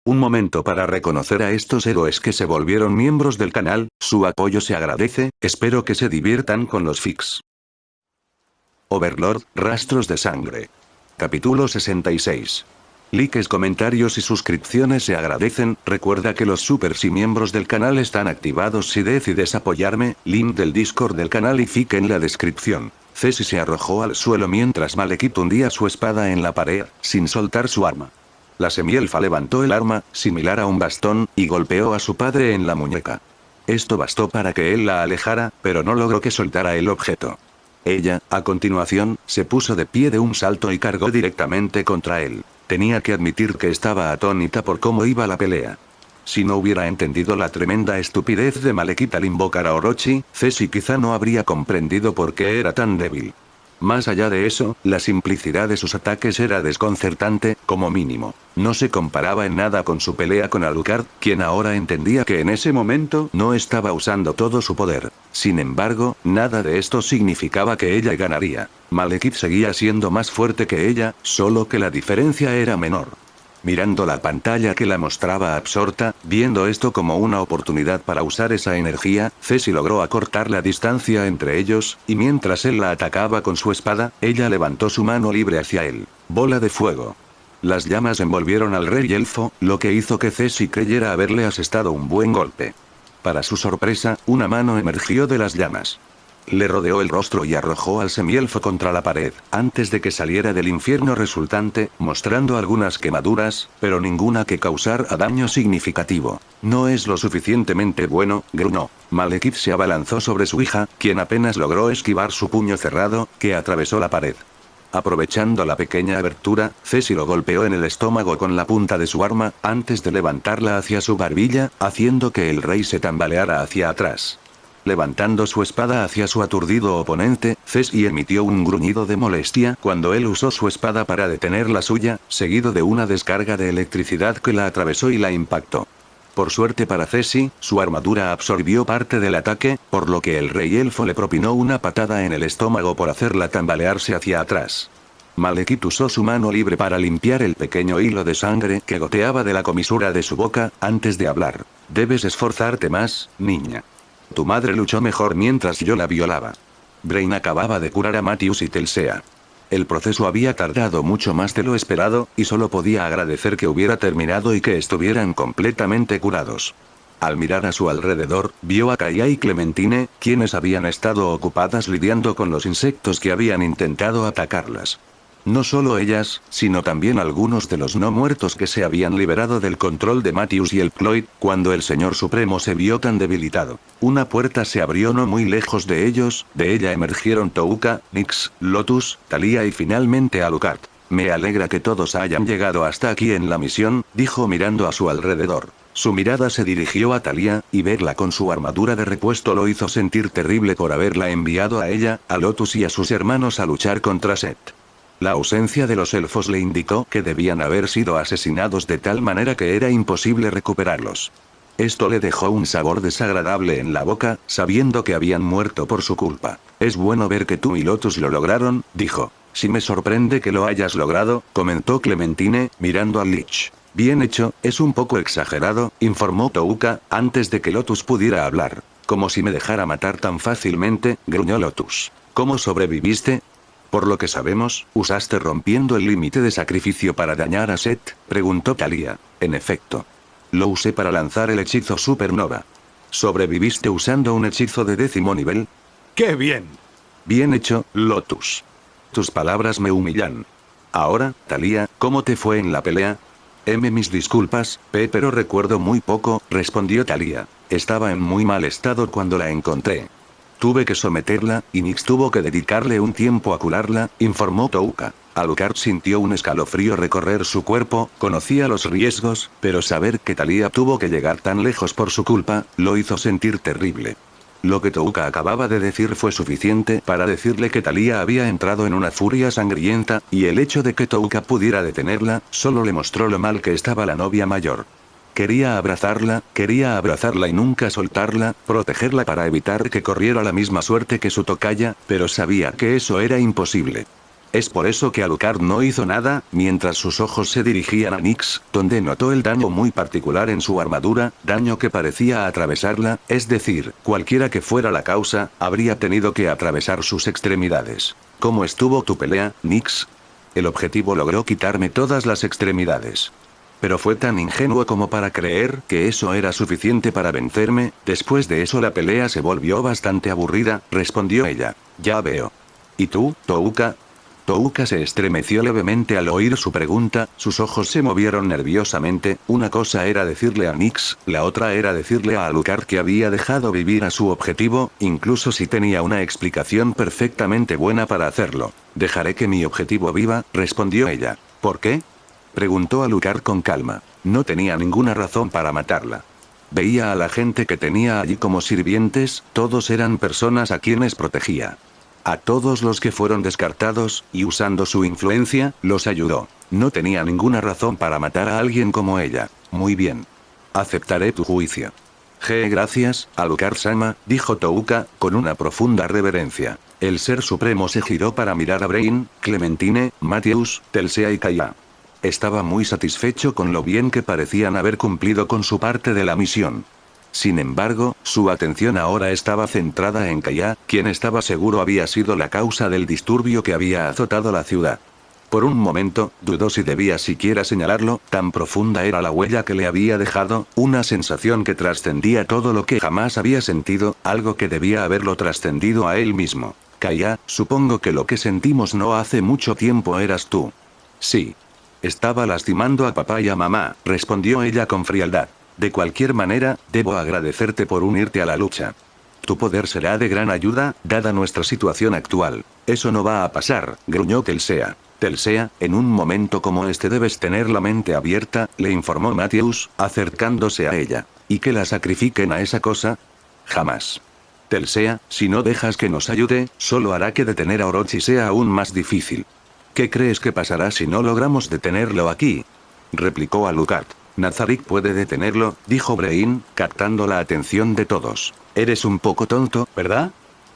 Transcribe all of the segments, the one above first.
Un momento para reconocer a estos héroes que se volvieron miembros del canal, su apoyo se agradece, espero que se diviertan con los fics. Overlord, rastros de sangre. Capítulo 66. Likes, comentarios y suscripciones se agradecen. Recuerda que los supers y miembros del canal están activados si decides apoyarme. Link del Discord del canal y fic en la descripción. Ceci se arrojó al suelo mientras Malekith hundía su espada en la pared, sin soltar su arma. La semielfa levantó el arma, similar a un bastón, y golpeó a su padre en la muñeca. Esto bastó para que él la alejara, pero no logró que soltara el objeto. Ella, a continuación, se puso de pie de un salto y cargó directamente contra él. Tenía que admitir que estaba atónita por cómo iba la pelea. Si no hubiera entendido la tremenda estupidez de Malekith al invocar a Orochi, Ceci quizá no habría comprendido por qué era tan débil. Más allá de eso, la simplicidad de sus ataques era desconcertante, como mínimo. No se comparaba en nada con su pelea con Alucard, quien ahora entendía que en ese momento no estaba usando todo su poder. Sin embargo, nada de esto significaba que ella ganaría. Malekith seguía siendo más fuerte que ella, solo que la diferencia era menor. Mirando la pantalla que la mostraba absorta, viendo esto como una oportunidad para usar esa energía, Ceci logró acortar la distancia entre ellos, y mientras él la atacaba con su espada, ella levantó su mano libre hacia él. Bola de fuego. Las llamas envolvieron al rey elfo, lo que hizo que Ceci creyera haberle asestado un buen golpe. Para su sorpresa, una mano emergió de las llamas. Le rodeó el rostro y arrojó al semielfo contra la pared, antes de que saliera del infierno resultante, mostrando algunas quemaduras, pero ninguna que causara daño significativo. No es lo suficientemente bueno, gruñó. Malekith se abalanzó sobre su hija, quien apenas logró esquivar su puño cerrado, que atravesó la pared. Aprovechando la pequeña abertura, Ceci lo golpeó en el estómago con la punta de su arma, antes de levantarla hacia su barbilla, haciendo que el rey se tambaleara hacia atrás. Levantando su espada hacia su aturdido oponente, Ceci emitió un gruñido de molestia cuando él usó su espada para detener la suya, seguido de una descarga de electricidad que la atravesó y la impactó. Por suerte para Ceci, su armadura absorbió parte del ataque, por lo que el rey elfo le propinó una patada en el estómago por hacerla tambalearse hacia atrás. Malekith usó su mano libre para limpiar el pequeño hilo de sangre que goteaba de la comisura de su boca, antes de hablar. Debes esforzarte más, niña. Tu madre luchó mejor mientras yo la violaba. Brain acababa de curar a Matthews y Telsea. El proceso había tardado mucho más de lo esperado, y solo podía agradecer que hubiera terminado y que estuvieran completamente curados. Al mirar a su alrededor, vio a Kaia y Clementine, quienes habían estado ocupadas lidiando con los insectos que habían intentado atacarlas. No solo ellas, sino también algunos de los no muertos que se habían liberado del control de Matthews y el Cloyd, cuando el Señor Supremo se vio tan debilitado. Una puerta se abrió no muy lejos de ellos, de ella emergieron Touka, Nyx, Lotus, Thalia y finalmente Alucard. Me alegra que todos hayan llegado hasta aquí en la misión, dijo mirando a su alrededor. Su mirada se dirigió a Thalia, y verla con su armadura de repuesto lo hizo sentir terrible por haberla enviado a ella, a Lotus y a sus hermanos a luchar contra Set. La ausencia de los elfos le indicó que debían haber sido asesinados de tal manera que era imposible recuperarlos. Esto le dejó un sabor desagradable en la boca, sabiendo que habían muerto por su culpa. Es bueno ver que tú y Lotus lo lograron, dijo. Si me sorprende que lo hayas logrado, comentó Clementine, mirando a Lich. Bien hecho, es un poco exagerado, informó Touka, antes de que Lotus pudiera hablar. Como si me dejara matar tan fácilmente, gruñó Lotus. ¿Cómo sobreviviste? Por lo que sabemos, ¿usaste rompiendo el límite de sacrificio para dañar a Set?, preguntó Thalia. En efecto. Lo usé para lanzar el hechizo Supernova. ¿Sobreviviste usando un hechizo de 10º nivel? ¡Qué bien! Bien hecho, Lotus. Tus palabras me humillan. Ahora, Thalia, ¿cómo te fue en la pelea? Mis disculpas, pero recuerdo muy poco, respondió Thalia. Estaba en muy mal estado cuando la encontré. Tuve que someterla, y Nyx tuvo que dedicarle un tiempo a curarla, informó Touka. Alucard sintió un escalofrío recorrer su cuerpo, conocía los riesgos, pero saber que Thalia tuvo que llegar tan lejos por su culpa, lo hizo sentir terrible. Lo que Touka acababa de decir fue suficiente para decirle que Thalia había entrado en una furia sangrienta, y el hecho de que Touka pudiera detenerla, solo le mostró lo mal que estaba la novia mayor. Quería abrazarla y nunca soltarla, protegerla para evitar que corriera la misma suerte que su tocaya, pero sabía que eso era imposible. Es por eso que Alucard no hizo nada, mientras sus ojos se dirigían a Nyx, donde notó el daño muy particular en su armadura, daño que parecía atravesarla, es decir, cualquiera que fuera la causa, habría tenido que atravesar sus extremidades. ¿Cómo estuvo tu pelea, Nyx? El objetivo logró quitarme todas las extremidades. Pero fue tan ingenuo como para creer que eso era suficiente para vencerme. Después de eso la pelea se volvió bastante aburrida, respondió ella. Ya veo. ¿Y tú, Touka? Touka se estremeció levemente al oír su pregunta, sus ojos se movieron nerviosamente. Una cosa era decirle a Nyx, la otra era decirle a Alucard que había dejado vivir a su objetivo, incluso si tenía una explicación perfectamente buena para hacerlo. Dejaré que mi objetivo viva, respondió ella. ¿Por qué? Preguntó Alucard con calma. No tenía ninguna razón para matarla. Veía a la gente que tenía allí como sirvientes, todos eran personas a quienes protegía. A todos los que fueron descartados, y usando su influencia, los ayudó. No tenía ninguna razón para matar a alguien como ella. Muy bien. Aceptaré tu juicio. Gracias, Alucard-sama, dijo Touka, con una profunda reverencia. El ser supremo se giró para mirar a Brain, Clementine, Matthews, Telsia y Kaya. Estaba muy satisfecho con lo bien que parecían haber cumplido con su parte de la misión. Sin embargo, su atención ahora estaba centrada en Kaya, quien estaba seguro había sido la causa del disturbio que había azotado la ciudad. Por un momento, dudó si debía siquiera señalarlo, tan profunda era la huella que le había dejado, una sensación que trascendía todo lo que jamás había sentido, algo que debía haberlo trascendido a él mismo. Kaya, supongo que lo que sentimos no hace mucho tiempo eras tú. Sí. Estaba lastimando a papá y a mamá, respondió ella con frialdad. De cualquier manera, debo agradecerte por unirte a la lucha. Tu poder será de gran ayuda, dada nuestra situación actual. Eso no va a pasar, gruñó Telsia. Telsia, en un momento como este debes tener la mente abierta, le informó Matthews, acercándose a ella. ¿Y que la sacrifiquen a esa cosa? Jamás. Telsia, si no dejas que nos ayude, solo hará que detener a Orochi sea aún más difícil. ¿Qué crees que pasará si no logramos detenerlo aquí? Replicó Alucard. Nazarick puede detenerlo, dijo Brain, captando la atención de todos. Eres un poco tonto, ¿verdad?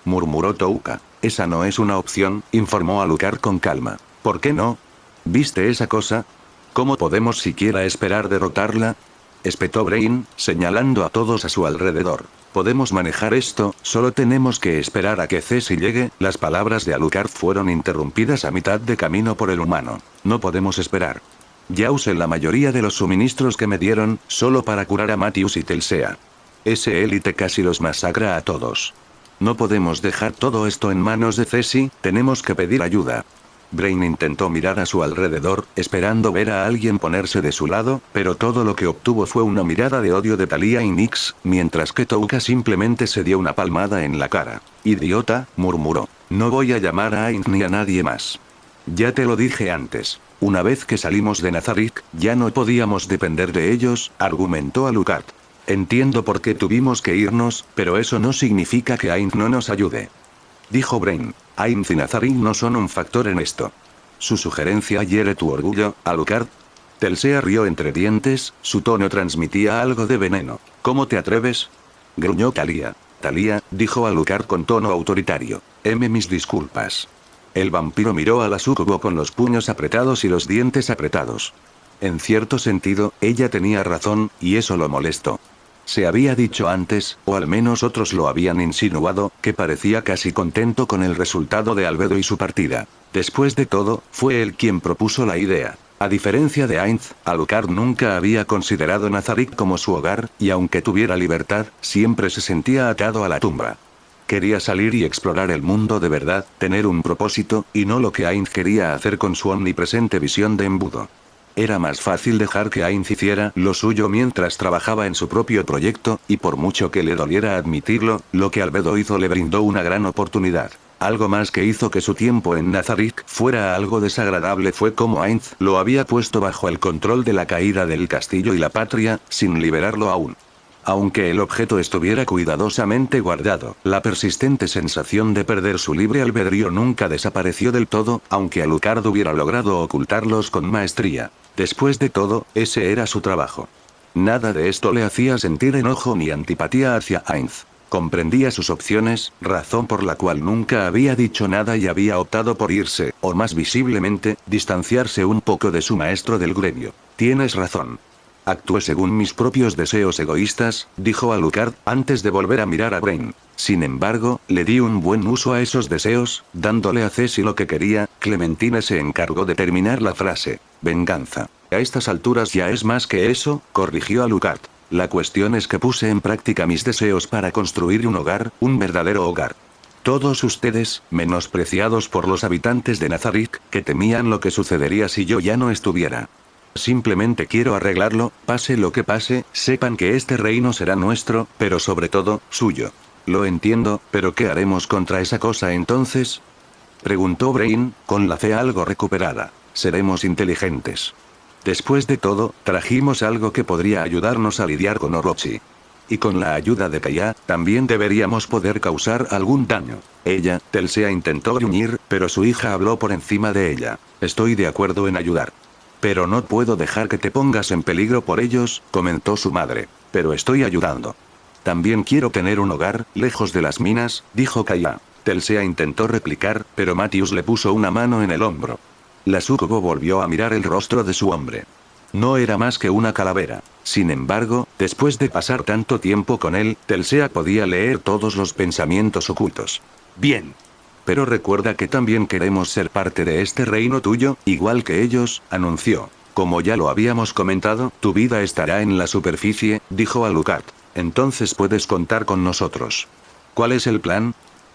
Murmuró Touka. Esa no es una opción, informó Alucard con calma. ¿Por qué no? ¿Viste esa cosa? ¿Cómo podemos siquiera esperar derrotarla? Espetó Brain, señalando a todos a su alrededor. Podemos manejar esto, solo tenemos que esperar a que Cesi llegue. Las palabras de Alucard fueron interrumpidas a mitad de camino por el humano. No podemos esperar. Ya usé la mayoría de los suministros que me dieron, solo para curar a Matthews y Telsia. Ese élite casi los masacra a todos. No podemos dejar todo esto en manos de Cesi, tenemos que pedir ayuda. Brain intentó mirar a su alrededor, esperando ver a alguien ponerse de su lado, pero todo lo que obtuvo fue una mirada de odio de Thalia y Nyx, mientras que Touka simplemente se dio una palmada en la cara. Idiota, murmuró. No voy a llamar a Ainz ni a nadie más. Ya te lo dije antes. Una vez que salimos de Nazarick, ya no podíamos depender de ellos, argumentó Alucard. Entiendo por qué tuvimos que irnos, pero eso no significa que Ainz no nos ayude. Dijo Brain. Ainz y Nazarick no son un factor en esto. Su sugerencia hiere tu orgullo, Alucard. Telsia rió entre dientes, su tono transmitía algo de veneno. ¿Cómo te atreves? Gruñó Thalia. Thalia, dijo Alucard con tono autoritario. Mis disculpas. El vampiro miró a la súcubo con los puños apretados y los dientes apretados. En cierto sentido, ella tenía razón, y eso lo molestó. Se había dicho antes, o al menos otros lo habían insinuado, que parecía casi contento con el resultado de Albedo y su partida. Después de todo, fue él quien propuso la idea. A diferencia de Ainz, Alucard nunca había considerado Nazarick como su hogar, y aunque tuviera libertad, siempre se sentía atado a la tumba. Quería salir y explorar el mundo de verdad, tener un propósito, y no lo que Ainz quería hacer con su omnipresente visión de embudo. Era más fácil dejar que Ainz hiciera lo suyo mientras trabajaba en su propio proyecto, y por mucho que le doliera admitirlo, lo que Albedo hizo le brindó una gran oportunidad. Algo más que hizo que su tiempo en Nazarick fuera algo desagradable fue como Ainz lo había puesto bajo el control de la caída del castillo y la patria, sin liberarlo aún. Aunque el objeto estuviera cuidadosamente guardado, la persistente sensación de perder su libre albedrío nunca desapareció del todo, aunque Alucard hubiera logrado ocultarlos con maestría. Después de todo, ese era su trabajo. Nada de esto le hacía sentir enojo ni antipatía hacia Ainz. Comprendía sus opciones, razón por la cual nunca había dicho nada y había optado por irse, o más visiblemente, distanciarse un poco de su maestro del gremio. Tienes razón. Actué según mis propios deseos egoístas, dijo Alucard, antes de volver a mirar a Brain. Sin embargo, le di un buen uso a esos deseos, dándole a Ceci lo que quería. Clementine se encargó de terminar la frase. Venganza. A estas alturas ya es más que eso, corrigió Alucard. La cuestión es que puse en práctica mis deseos para construir un hogar, un verdadero hogar. Todos ustedes, menospreciados por los habitantes de Nazarick, que temían lo que sucedería si yo ya no estuviera. Simplemente quiero arreglarlo, pase lo que pase, sepan que este reino será nuestro, pero sobre todo, suyo. Lo entiendo, pero ¿qué haremos contra esa cosa entonces? Preguntó Brain, con la fe algo recuperada. Seremos inteligentes. Después de todo, trajimos algo que podría ayudarnos a lidiar con Orochi. Y con la ayuda de Kaya, también deberíamos poder causar algún daño. Ella, Telsea intentó gruñir, pero su hija habló por encima de ella. Estoy de acuerdo en ayudar. Pero no puedo dejar que te pongas en peligro por ellos, comentó su madre. Pero estoy ayudando. También quiero tener un hogar, lejos de las minas, dijo Kaya. Telsea intentó replicar, pero Matthews le puso una mano en el hombro. La sucubo volvió a mirar el rostro de su hombre. No era más que una calavera. Sin embargo, después de pasar tanto tiempo con él, Telsea podía leer todos los pensamientos ocultos. Bien. Pero recuerda que también queremos ser parte de este reino tuyo, igual que ellos, anunció. Como ya lo habíamos comentado, tu vida estará en la superficie, dijo Alucard. Entonces puedes contar con nosotros. ¿Cuál es el plan?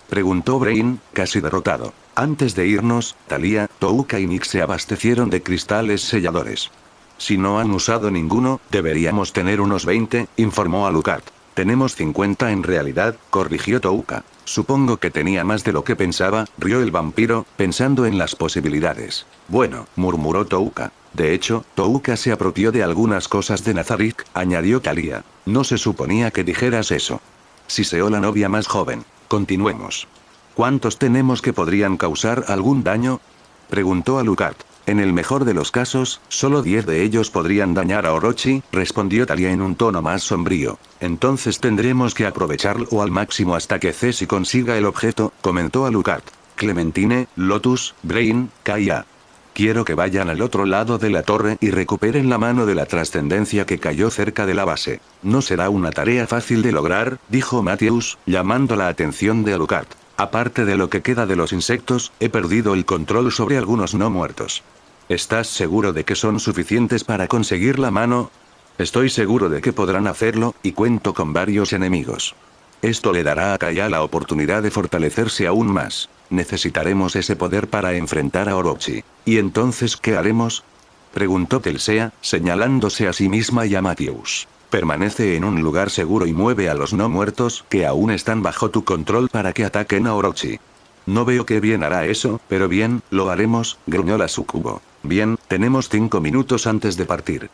Preguntó Brain, casi derrotado. Antes de irnos, Thalia, Touka y Nick se abastecieron de cristales selladores. Si no han usado ninguno, deberíamos tener unos 20, informó Alucard. Tenemos 50 en realidad, corrigió Touka. Supongo que tenía más de lo que pensaba, rió el vampiro, pensando en las posibilidades. Bueno, murmuró Touka. De hecho, Touka se apropió de algunas cosas de Nazarick, añadió Thalia. No se suponía que dijeras eso. Siseó la novia más joven. Continuemos. ¿Cuántos tenemos que podrían causar algún daño? Preguntó Alucard. En el mejor de los casos, solo 10 de ellos podrían dañar a Orochi, respondió Thalia en un tono más sombrío. Entonces tendremos que aprovecharlo al máximo hasta que Ceci consiga el objeto, comentó Alucard. Clementine, Lotus, Brain, Kaya. Quiero que vayan al otro lado de la torre y recuperen la mano de la trascendencia que cayó cerca de la base. No será una tarea fácil de lograr, dijo Matthews, llamando la atención de Alucard. Aparte de lo que queda de los insectos, he perdido el control sobre algunos no muertos. ¿Estás seguro de que son suficientes para conseguir la mano? Estoy seguro de que podrán hacerlo, y cuento con varios enemigos. Esto le dará a Kaya la oportunidad de fortalecerse aún más. Necesitaremos ese poder para enfrentar a Orochi. ¿Y entonces qué haremos? Preguntó Telsea, señalándose a sí misma y a Matthews. Permanece en un lugar seguro y mueve a los no muertos que aún están bajo tu control para que ataquen a Orochi. No veo qué bien hará eso, pero bien, lo haremos, gruñó la sucubo. Bien, tenemos 5 minutos antes de partir.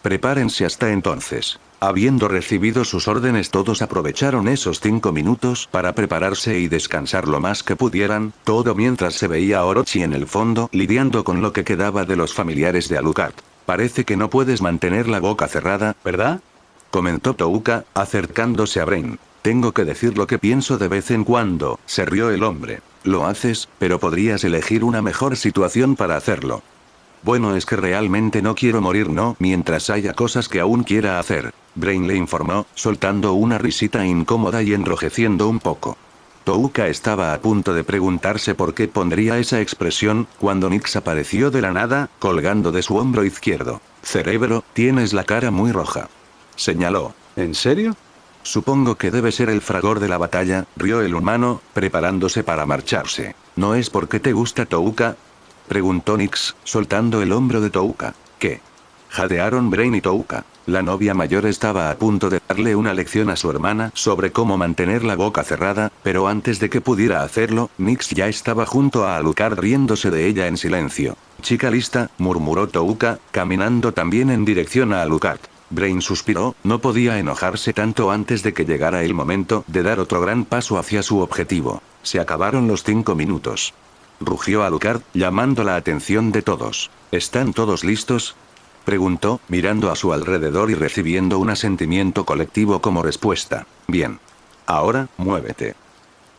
Prepárense hasta entonces. Habiendo recibido sus órdenes, todos aprovecharon esos 5 minutos para prepararse y descansar lo más que pudieran, todo mientras se veía a Orochi en el fondo lidiando con lo que quedaba de los familiares de Alucard. Parece que no puedes mantener la boca cerrada, ¿verdad? Comentó Touka, acercándose a Brain. Tengo que decir lo que pienso de vez en cuando, se rió el hombre. Lo haces, pero podrías elegir una mejor situación para hacerlo. Bueno, es que realmente no quiero morir, no, mientras haya cosas que aún quiera hacer. Brain le informó, soltando una risita incómoda y enrojeciendo un poco. Touka estaba a punto de preguntarse por qué pondría esa expresión, cuando Nix apareció de la nada, colgando de su hombro izquierdo. Cerebro, tienes la cara muy roja. Señaló. ¿En serio? Supongo que debe ser el fragor de la batalla, rió el humano, preparándose para marcharse. ¿No es porque te gusta Touka? Preguntó Nix, soltando el hombro de Touka. ¿Qué? Jadearon Brain y Touka. La novia mayor estaba a punto de darle una lección a su hermana sobre cómo mantener la boca cerrada, pero antes de que pudiera hacerlo, Nix ya estaba junto a Alucard riéndose de ella en silencio. Chica lista, murmuró Touka, caminando también en dirección a Alucard. Brain suspiró, no podía enojarse tanto antes de que llegara el momento de dar otro gran paso hacia su objetivo. Se acabaron los 5 minutos. Rugió Alucard, llamando la atención de todos. ¿Están todos listos? Preguntó, mirando a su alrededor y recibiendo un asentimiento colectivo como respuesta. Bien. Ahora, muévete.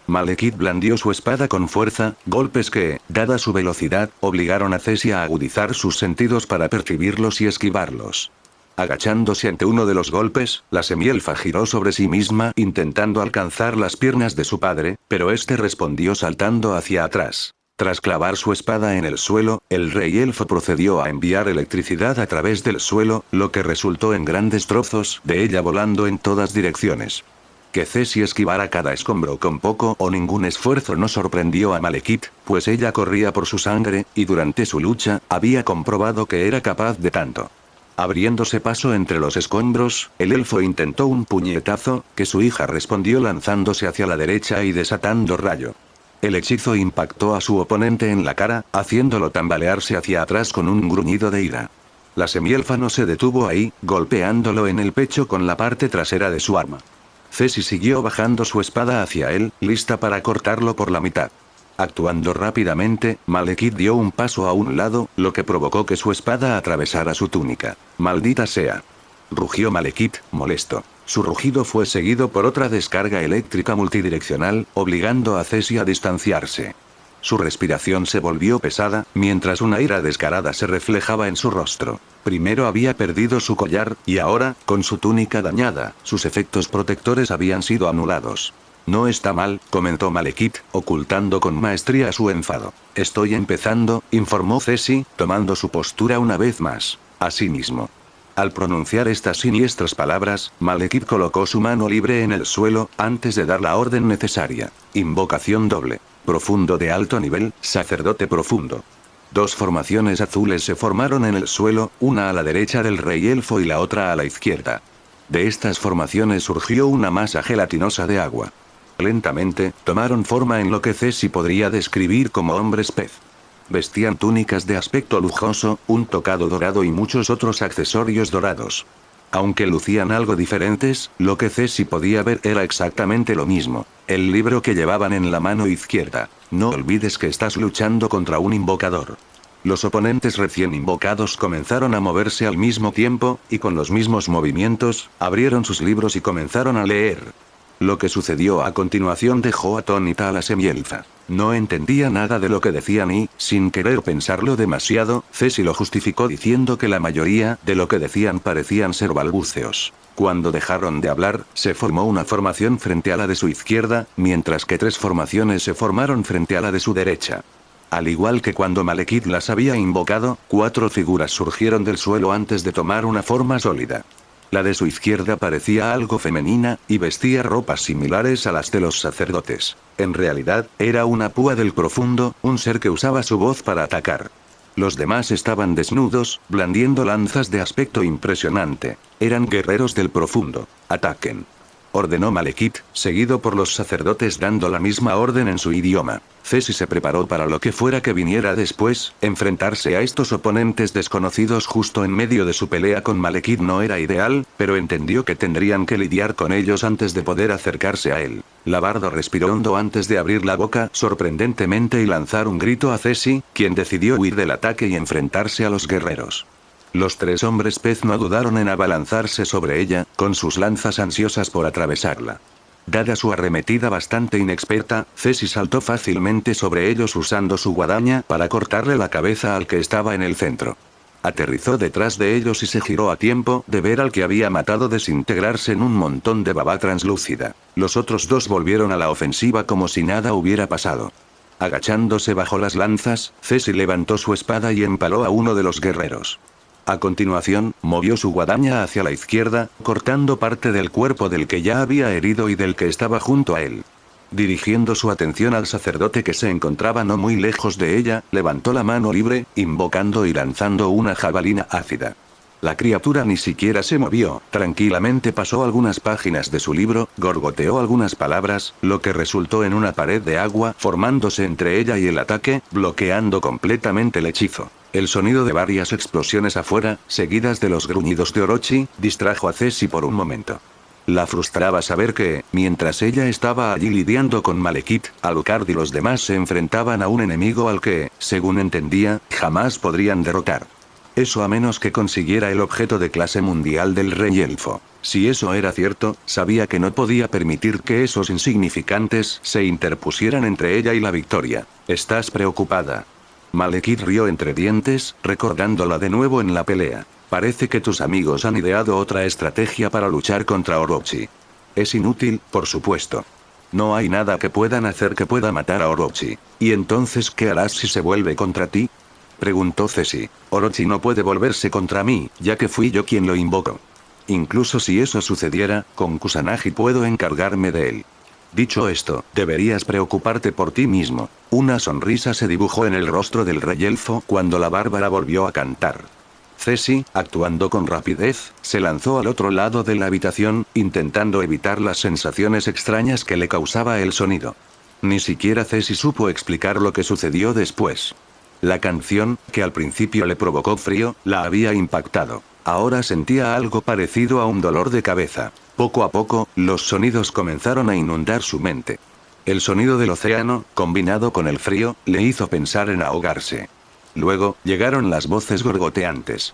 Malekith blandió su espada con fuerza, golpes que, dada su velocidad, obligaron a Cesi a agudizar sus sentidos para percibirlos y esquivarlos. Agachándose ante uno de los golpes, la semielfa giró sobre sí misma intentando alcanzar las piernas de su padre, pero este respondió saltando hacia atrás. Tras clavar su espada en el suelo, el rey elfo procedió a enviar electricidad a través del suelo, lo que resultó en grandes trozos de ella volando en todas direcciones. Que Cesi esquivara cada escombro con poco o ningún esfuerzo no sorprendió a Malekith, pues ella corría por su sangre, y durante su lucha, había comprobado que era capaz de tanto. Abriéndose paso entre los escombros, el elfo intentó un puñetazo, que su hija respondió lanzándose hacia la derecha y desatando rayo. El hechizo impactó a su oponente en la cara, haciéndolo tambalearse hacia atrás con un gruñido de ira. La semielfa no se detuvo ahí, golpeándolo en el pecho con la parte trasera de su arma. Cesi siguió bajando su espada hacia él, lista para cortarlo por la mitad. Actuando rápidamente, Malekith dio un paso a un lado, lo que provocó que su espada atravesara su túnica. ¡Maldita sea! Rugió Malekith, molesto. Su rugido fue seguido por otra descarga eléctrica multidireccional, obligando a Cesi a distanciarse. Su respiración se volvió pesada, mientras una ira descarada se reflejaba en su rostro. Primero había perdido su collar, y ahora, con su túnica dañada, sus efectos protectores habían sido anulados. No está mal, comentó Malekith, ocultando con maestría su enfado. Estoy empezando, informó Cesi, tomando su postura una vez más. Asimismo. Al pronunciar estas siniestras palabras, Malekith colocó su mano libre en el suelo, antes de dar la orden necesaria. Invocación doble. Profundo de alto nivel, sacerdote profundo. Dos formaciones azules se formaron en el suelo, una a la derecha del rey elfo y la otra a la izquierda. De estas formaciones surgió una masa gelatinosa de agua. Lentamente, tomaron forma en lo que Cesi podría describir como hombres pez. Vestían túnicas de aspecto lujoso, un tocado dorado y muchos otros accesorios dorados. Aunque lucían algo diferentes, lo que Cesi podía ver era exactamente lo mismo. El libro que llevaban en la mano izquierda. No olvides que estás luchando contra un invocador. Los oponentes recién invocados comenzaron a moverse al mismo tiempo, y con los mismos movimientos, abrieron sus libros y comenzaron a leer. Lo que sucedió a continuación dejó atónita a la semielfa. No entendía nada de lo que decían y, sin querer pensarlo demasiado, Cesi lo justificó diciendo que la mayoría de lo que decían parecían ser balbuceos. Cuando dejaron de hablar, se formó una formación frente a la de su izquierda, mientras que tres formaciones se formaron frente a la de su derecha. Al igual que cuando Malekith las había invocado, 4 figuras surgieron del suelo antes de tomar una forma sólida. La de su izquierda parecía algo femenina, y vestía ropas similares a las de los sacerdotes. En realidad, era una púa del profundo, un ser que usaba su voz para atacar. Los demás estaban desnudos, blandiendo lanzas de aspecto impresionante. Eran guerreros del profundo. Ataquen. Ordenó Malekith, seguido por los sacerdotes dando la misma orden en su idioma. Cesi se preparó para lo que fuera que viniera después, enfrentarse a estos oponentes desconocidos justo en medio de su pelea con Malekith no era ideal, pero entendió que tendrían que lidiar con ellos antes de poder acercarse a él. Labardo respiró hondo antes de abrir la boca sorprendentemente y lanzar un grito a Cesi, quien decidió huir del ataque y enfrentarse a los guerreros. Los 3 hombres pez no dudaron en abalanzarse sobre ella, con sus lanzas ansiosas por atravesarla. Dada su arremetida bastante inexperta, Cesi saltó fácilmente sobre ellos usando su guadaña para cortarle la cabeza al que estaba en el centro. Aterrizó detrás de ellos y se giró a tiempo de ver al que había matado desintegrarse en un montón de baba translúcida. Los otros 2 volvieron a la ofensiva como si nada hubiera pasado. Agachándose bajo las lanzas, Cesi levantó su espada y empaló a uno de los guerreros. A continuación, movió su guadaña hacia la izquierda, cortando parte del cuerpo del que ya había herido y del que estaba junto a él. Dirigiendo su atención al sacerdote que se encontraba no muy lejos de ella, levantó la mano libre, invocando y lanzando una jabalina ácida. La criatura ni siquiera se movió, tranquilamente pasó algunas páginas de su libro, gorgoteó algunas palabras, lo que resultó en una pared de agua formándose entre ella y el ataque, bloqueando completamente el hechizo. El sonido de varias explosiones afuera, seguidas de los gruñidos de Orochi, distrajo a Cesi por un momento. La frustraba saber que, mientras ella estaba allí lidiando con Malekith, Alucard y los demás se enfrentaban a un enemigo al que, según entendía, jamás podrían derrotar. Eso a menos que consiguiera el objeto de clase mundial del rey elfo. Si eso era cierto, sabía que no podía permitir que esos insignificantes se interpusieran entre ella y la victoria. ¿Estás preocupada? Malekith rió entre dientes, recordándola de nuevo en la pelea. Parece que tus amigos han ideado otra estrategia para luchar contra Orochi. Es inútil, por supuesto. No hay nada que puedan hacer que pueda matar a Orochi. ¿Y entonces qué harás si se vuelve contra ti? Preguntó Ceci. Orochi no puede volverse contra mí, ya que fui yo quien lo invocó. Incluso si eso sucediera, con Kusanagi puedo encargarme de él. Dicho esto, deberías preocuparte por ti mismo. Una sonrisa se dibujó en el rostro del rey elfo cuando la bárbara volvió a cantar. Ceci, actuando con rapidez, se lanzó al otro lado de la habitación, intentando evitar las sensaciones extrañas que le causaba el sonido. Ni siquiera Ceci supo explicar lo que sucedió después. La canción, que al principio le provocó frío, la había impactado. Ahora sentía algo parecido a un dolor de cabeza. Poco a poco, los sonidos comenzaron a inundar su mente. El sonido del océano, combinado con el frío, le hizo pensar en ahogarse. Luego, llegaron las voces gorgoteantes.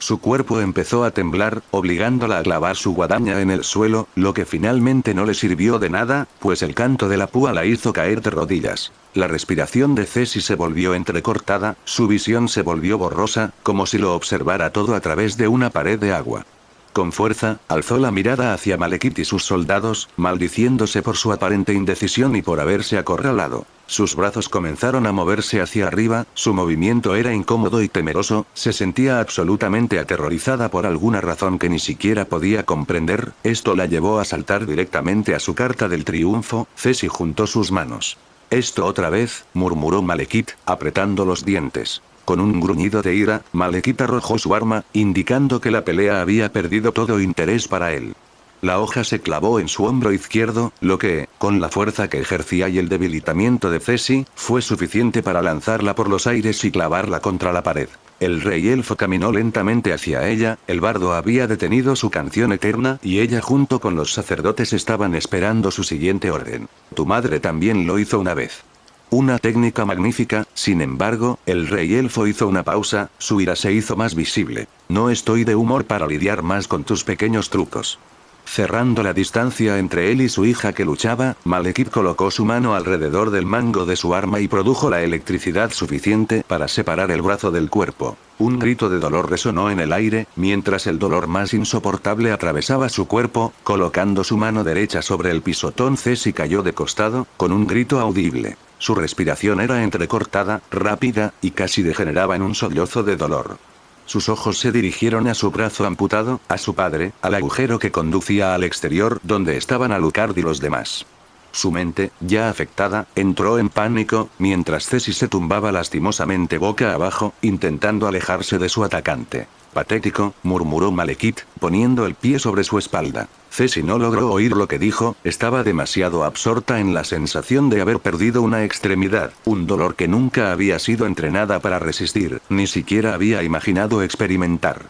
Su cuerpo empezó a temblar, obligándola a clavar su guadaña en el suelo, lo que finalmente no le sirvió de nada, pues el canto de la púa la hizo caer de rodillas. La respiración de Ceci se volvió entrecortada, su visión se volvió borrosa, como si lo observara todo a través de una pared de agua. Con fuerza, alzó la mirada hacia Malekith y sus soldados, maldiciéndose por su aparente indecisión y por haberse acorralado. Sus brazos comenzaron a moverse hacia arriba, su movimiento era incómodo y temeroso, se sentía absolutamente aterrorizada por alguna razón que ni siquiera podía comprender, esto la llevó a saltar directamente a su carta del triunfo. Ceci juntó sus manos. «Esto otra vez», murmuró Malekith, apretando los dientes. Con un gruñido de ira, Malekith arrojó su arma, indicando que la pelea había perdido todo interés para él. La hoja se clavó en su hombro izquierdo, lo que, con la fuerza que ejercía y el debilitamiento de Ceci, fue suficiente para lanzarla por los aires y clavarla contra la pared. El rey elfo caminó lentamente hacia ella, el bardo había detenido su canción eterna y ella junto con los sacerdotes estaban esperando su siguiente orden. Tu madre también lo hizo una vez. Una técnica magnífica, sin embargo, el rey elfo hizo una pausa, su ira se hizo más visible. No estoy de humor para lidiar más con tus pequeños trucos. Cerrando la distancia entre él y su hija que luchaba, Malekith colocó su mano alrededor del mango de su arma y produjo la electricidad suficiente para separar el brazo del cuerpo. Un grito de dolor resonó en el aire, mientras el dolor más insoportable atravesaba su cuerpo, colocando su mano derecha sobre el pisotón. Ceci cayó de costado, con un grito audible. Su respiración era entrecortada, rápida, y casi degeneraba en un sollozo de dolor. Sus ojos se dirigieron a su brazo amputado, a su padre, al agujero que conducía al exterior donde estaban Alucard y los demás. Su mente, ya afectada, entró en pánico, mientras Ceci se tumbaba lastimosamente boca abajo, intentando alejarse de su atacante. Patético, murmuró Malekith, poniendo el pie sobre su espalda. Ceci no logró oír lo que dijo, estaba demasiado absorta en la sensación de haber perdido una extremidad, un dolor que nunca había sido entrenada para resistir, ni siquiera había imaginado experimentar.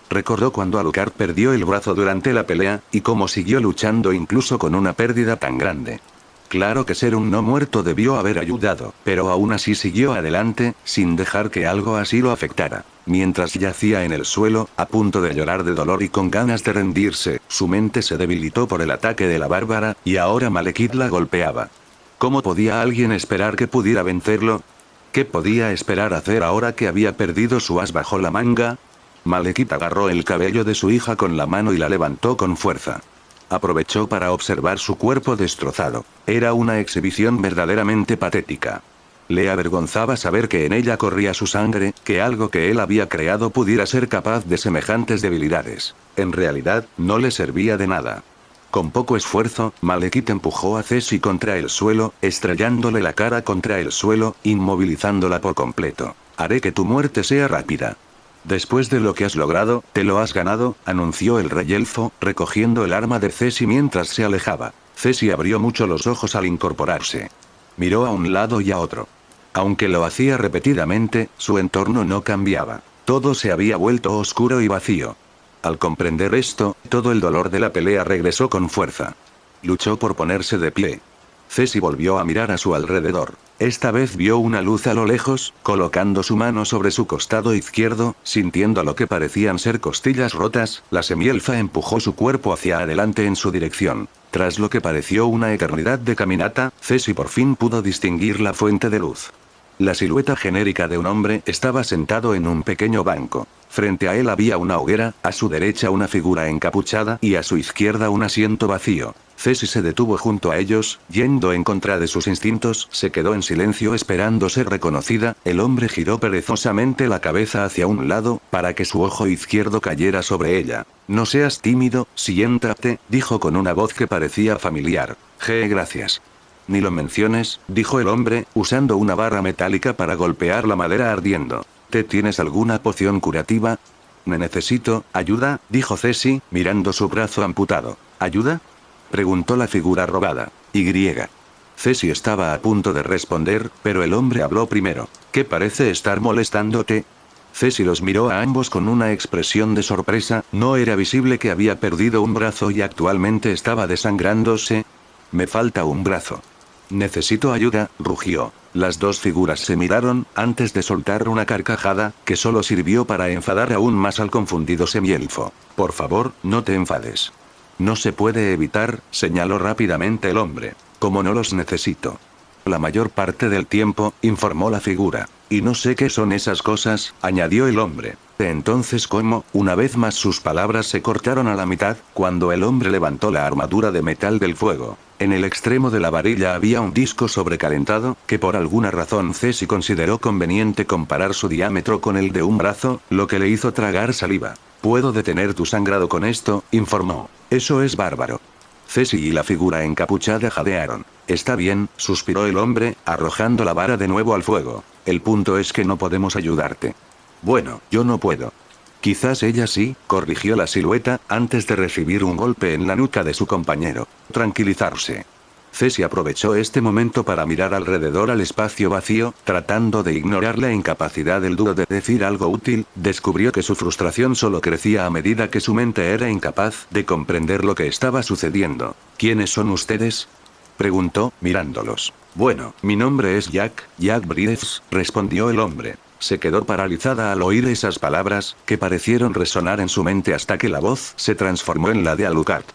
Recordó cuando Alucard perdió el brazo durante la pelea, y cómo siguió luchando incluso con una pérdida tan grande. Claro que ser un no muerto debió haber ayudado, pero aún así siguió adelante, sin dejar que algo así lo afectara. Mientras yacía en el suelo, a punto de llorar de dolor y con ganas de rendirse, su mente se debilitó por el ataque de la bárbara, y ahora Malekith la golpeaba. ¿Cómo podía alguien esperar que pudiera vencerlo? ¿Qué podía esperar hacer ahora que había perdido su as bajo la manga? Malekith agarró el cabello de su hija con la mano y la levantó con fuerza. Aprovechó para observar su cuerpo destrozado. Era una exhibición verdaderamente patética. Le avergonzaba saber que en ella corría su sangre, que algo que él había creado pudiera ser capaz de semejantes debilidades. En realidad, no le servía de nada. Con poco esfuerzo, Malekith empujó a Ceci contra el suelo, estrellándole la cara contra el suelo, inmovilizándola por completo. Haré que tu muerte sea rápida. Después de lo que has logrado, te lo has ganado, anunció el rey elfo, recogiendo el arma de Ceci mientras se alejaba. Ceci abrió mucho los ojos al incorporarse. Miró a un lado y a otro. Aunque lo hacía repetidamente, su entorno no cambiaba. Todo se había vuelto oscuro y vacío. Al comprender esto, todo el dolor de la pelea regresó con fuerza. Luchó por ponerse de pie. Ceci volvió a mirar a su alrededor. Esta vez vio una luz a lo lejos, colocando su mano sobre su costado izquierdo, sintiendo lo que parecían ser costillas rotas, la semielfa empujó su cuerpo hacia adelante en su dirección. Tras lo que pareció una eternidad de caminata, Ceci por fin pudo distinguir la fuente de luz. La silueta genérica de un hombre estaba sentado en un pequeño banco. Frente a él había una hoguera, a su derecha una figura encapuchada y a su izquierda un asiento vacío. Ceci se detuvo junto a ellos, yendo en contra de sus instintos, se quedó en silencio esperando ser reconocida. El hombre giró perezosamente la cabeza hacia un lado, para que su ojo izquierdo cayera sobre ella. No seas tímido, siéntate, dijo con una voz que parecía familiar. Gracias. Ni lo menciones, dijo el hombre, usando una barra metálica para golpear la madera ardiendo. ¿Te tienes alguna poción curativa? Me necesito ayuda, dijo Ceci, mirando su brazo amputado. ¿Ayuda? Preguntó la figura robada. Ceci estaba a punto de responder, pero el hombre habló primero. ¿Qué parece estar molestándote? Ceci los miró a ambos con una expresión de sorpresa, no era visible que había perdido un brazo y actualmente estaba desangrándose. Me falta un brazo. Necesito ayuda, rugió. Las dos figuras se miraron, antes de soltar una carcajada, que solo sirvió para enfadar aún más al confundido semielfo. Por favor, no te enfades. No se puede evitar, señaló rápidamente el hombre. Como no los necesito. La mayor parte del tiempo, informó la figura. Y no sé qué son esas cosas, añadió el hombre. Entonces, ¿cómo? Una vez más sus palabras se cortaron a la mitad, cuando el hombre levantó la armadura de metal del fuego. En el extremo de la varilla había un disco sobrecalentado, que por alguna razón Ceci consideró conveniente comparar su diámetro con el de un brazo, lo que le hizo tragar saliva. Puedo detener tu sangrado con esto, informó. Eso es bárbaro. Ceci y la figura encapuchada jadearon. Está bien, suspiró el hombre, arrojando la vara de nuevo al fuego. El punto es que no podemos ayudarte. Bueno, yo no puedo. Quizás ella sí, corrigió la silueta, antes de recibir un golpe en la nuca de su compañero. Tranquilizarse. Ceci aprovechó este momento para mirar alrededor al espacio vacío, tratando de ignorar la incapacidad del dúo de decir algo útil. Descubrió que su frustración solo crecía a medida que su mente era incapaz de comprender lo que estaba sucediendo. ¿Quiénes son ustedes?, preguntó, mirándolos. Bueno, mi nombre es Jack Bridges, respondió el hombre. Se quedó paralizada al oír esas palabras, que parecieron resonar en su mente hasta que la voz se transformó en la de Alucard.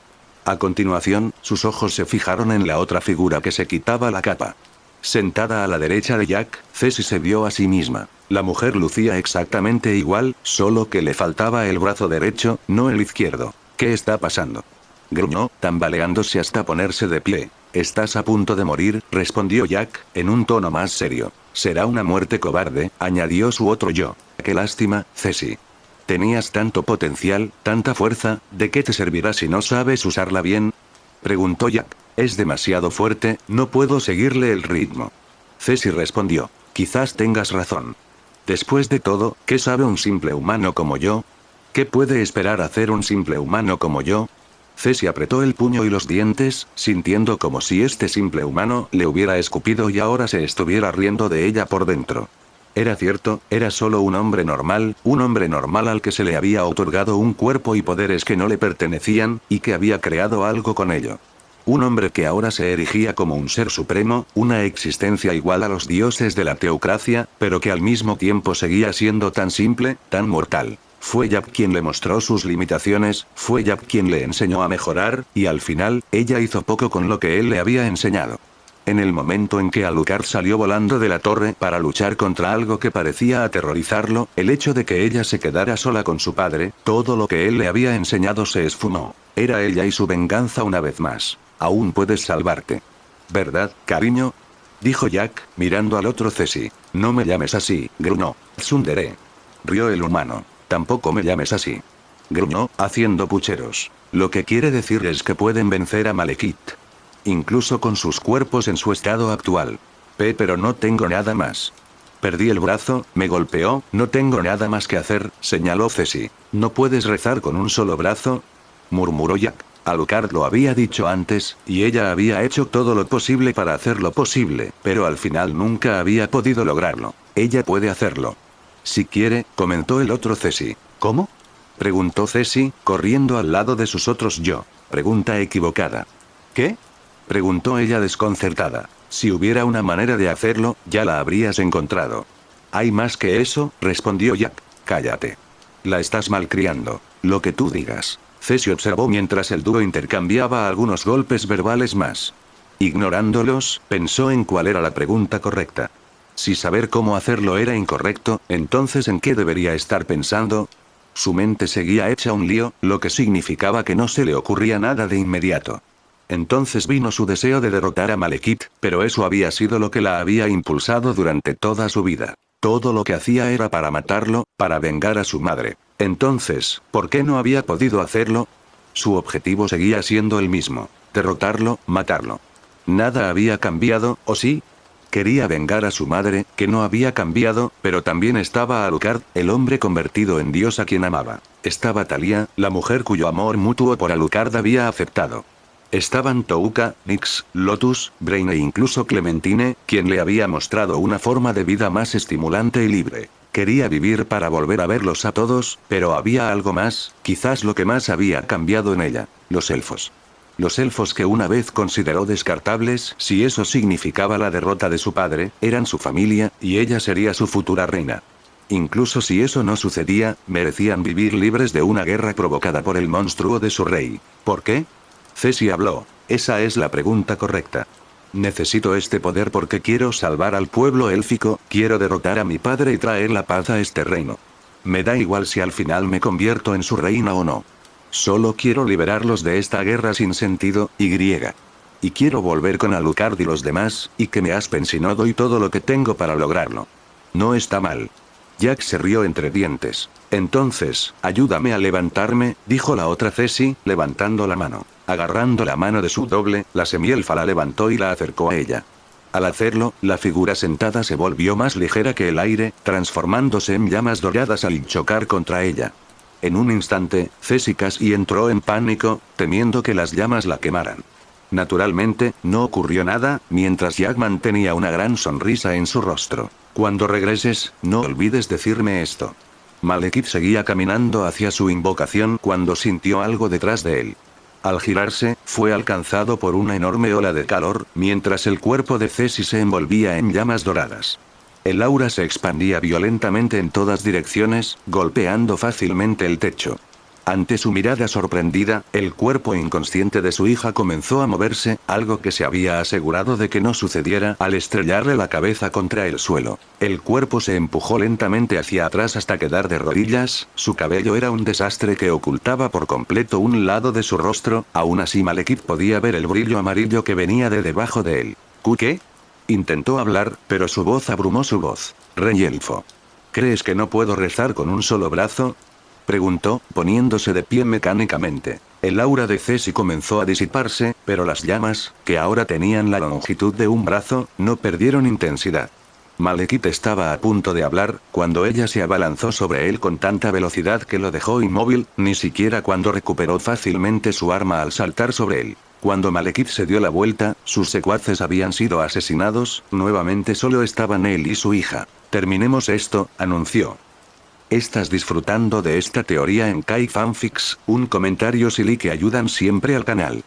A continuación, sus ojos se fijaron en la otra figura que se quitaba la capa. Sentada a la derecha de Jack, Ceci se vio a sí misma. La mujer lucía exactamente igual, solo que le faltaba el brazo derecho, no el izquierdo. ¿Qué está pasando?, gruñó, tambaleándose hasta ponerse de pie. Estás a punto de morir, respondió Jack, en un tono más serio. Será una muerte cobarde, añadió su otro yo. Qué lástima, Ceci. Tenías tanto potencial, tanta fuerza, ¿de qué te servirá si no sabes usarla bien?, preguntó Jack. Es demasiado fuerte, no puedo seguirle el ritmo. Ceci respondió. Quizás tengas razón. Después de todo, ¿qué sabe un simple humano como yo? ¿Qué puede esperar hacer un simple humano como yo? Ceci apretó el puño y los dientes, sintiendo como si este simple humano le hubiera escupido y ahora se estuviera riendo de ella por dentro. Era cierto, era solo un hombre normal al que se le había otorgado un cuerpo y poderes que no le pertenecían, y que había creado algo con ello. Un hombre que ahora se erigía como un ser supremo, una existencia igual a los dioses de la teocracia, pero que al mismo tiempo seguía siendo tan simple, tan mortal. Fue Jack quien le mostró sus limitaciones, fue Jack quien le enseñó a mejorar, y al final, ella hizo poco con lo que él le había enseñado. En el momento en que Alucard salió volando de la torre para luchar contra algo que parecía aterrorizarlo, el hecho de que ella se quedara sola con su padre, todo lo que él le había enseñado se esfumó. Era ella y su venganza una vez más. Aún puedes salvarte. ¿Verdad, cariño?, dijo Jack, mirando al otro Ceci. No me llames así, gruñó. Tsundere. Rió el humano. Tampoco me llames así, gruñó, haciendo pucheros. Lo que quiere decir es que pueden vencer a Malekith. Incluso con sus cuerpos en su estado actual. Pero no tengo nada más. Perdí el brazo, me golpeó, no tengo nada más que hacer, señaló Ceci. ¿No puedes rezar con un solo brazo?, murmuró Jack. Alucard lo había dicho antes, y ella había hecho todo lo posible para hacer lo posible, pero al final nunca había podido lograrlo. Ella puede hacerlo. Si quiere, comentó el otro Ceci. ¿Cómo?, preguntó Ceci, corriendo al lado de sus otros yo. Pregunta equivocada. ¿Qué?, Preguntó ella desconcertada. Si hubiera una manera de hacerlo, ya la habrías encontrado. Hay más que eso, respondió Jack. Cállate. La estás malcriando. Lo que tú digas. Ceci observó mientras el dúo intercambiaba algunos golpes verbales más. Ignorándolos, pensó en cuál era la pregunta correcta. Si saber cómo hacerlo era incorrecto, entonces ¿en qué debería estar pensando? Su mente seguía hecha un lío, lo que significaba que no se le ocurría nada de inmediato. Entonces vino su deseo de derrotar a Malekith, pero eso había sido lo que la había impulsado durante toda su vida. Todo lo que hacía era para matarlo, para vengar a su madre. Entonces, ¿por qué no había podido hacerlo? Su objetivo seguía siendo el mismo. Derrotarlo, matarlo. Nada había cambiado, ¿o sí? Quería vengar a su madre, que no había cambiado, pero también estaba Alucard, el hombre convertido en dios a quien amaba. Estaba Thalia, la mujer cuyo amor mutuo por Alucard había aceptado. Estaban Touka, Nyx, Lotus, Brain e incluso Clementine, quien le había mostrado una forma de vida más estimulante y libre. Quería vivir para volver a verlos a todos, pero había algo más, quizás lo que más había cambiado en ella: los elfos. Los elfos que una vez consideró descartables, si eso significaba la derrota de su padre, eran su familia, y ella sería su futura reina. Incluso si eso no sucedía, merecían vivir libres de una guerra provocada por el monstruo de su rey. ¿Por qué? Ceci habló. Esa es la pregunta correcta. Necesito este poder porque quiero salvar al pueblo élfico, quiero derrotar a mi padre y traer la paz a este reino. Me da igual si al final me convierto en su reina o no. Solo quiero liberarlos de esta guerra sin sentido, Y quiero volver con Alucard y los demás, y que me aspen si no doy todo lo que tengo para lograrlo. No está mal. Jack se rió entre dientes. Entonces, ayúdame a levantarme, dijo la otra Ceci, levantando la mano. Agarrando la mano de su doble, la semielfa la levantó y la acercó a ella. Al hacerlo, la figura sentada se volvió más ligera que el aire, transformándose en llamas doradas al chocar contra ella. En un instante, Ceci casi entró en pánico, temiendo que las llamas la quemaran. Naturalmente, no ocurrió nada, mientras Jack mantenía una gran sonrisa en su rostro. Cuando regreses, no olvides decirme esto. Malekith seguía caminando hacia su invocación cuando sintió algo detrás de él. Al girarse, fue alcanzado por una enorme ola de calor, mientras el cuerpo de Ceci se envolvía en llamas doradas. El aura se expandía violentamente en todas direcciones, golpeando fácilmente el techo. Ante su mirada sorprendida, el cuerpo inconsciente de su hija comenzó a moverse, algo que se había asegurado de que no sucediera al estrellarle la cabeza contra el suelo. El cuerpo se empujó lentamente hacia atrás hasta quedar de rodillas, su cabello era un desastre que ocultaba por completo un lado de su rostro, aún así Malekith podía ver el brillo amarillo que venía de debajo de él. ¿Qué? Intentó hablar, pero su voz abrumó su voz. Rey elfo. ¿Crees que no puedo rezar con un solo brazo? Preguntó, poniéndose de pie mecánicamente. El aura de Ceci comenzó a disiparse, pero las llamas, que ahora tenían la longitud de un brazo, no perdieron intensidad. Malekith estaba a punto de hablar, cuando ella se abalanzó sobre él con tanta velocidad que lo dejó inmóvil, ni siquiera cuando recuperó fácilmente su arma al saltar sobre él. Cuando Malekith se dio la vuelta, sus secuaces habían sido asesinados, nuevamente solo estaban él y su hija. Terminemos esto, anunció. ¿Estás disfrutando de esta teoría en Kai Fanfics? Un comentario silly que ayudan siempre al canal.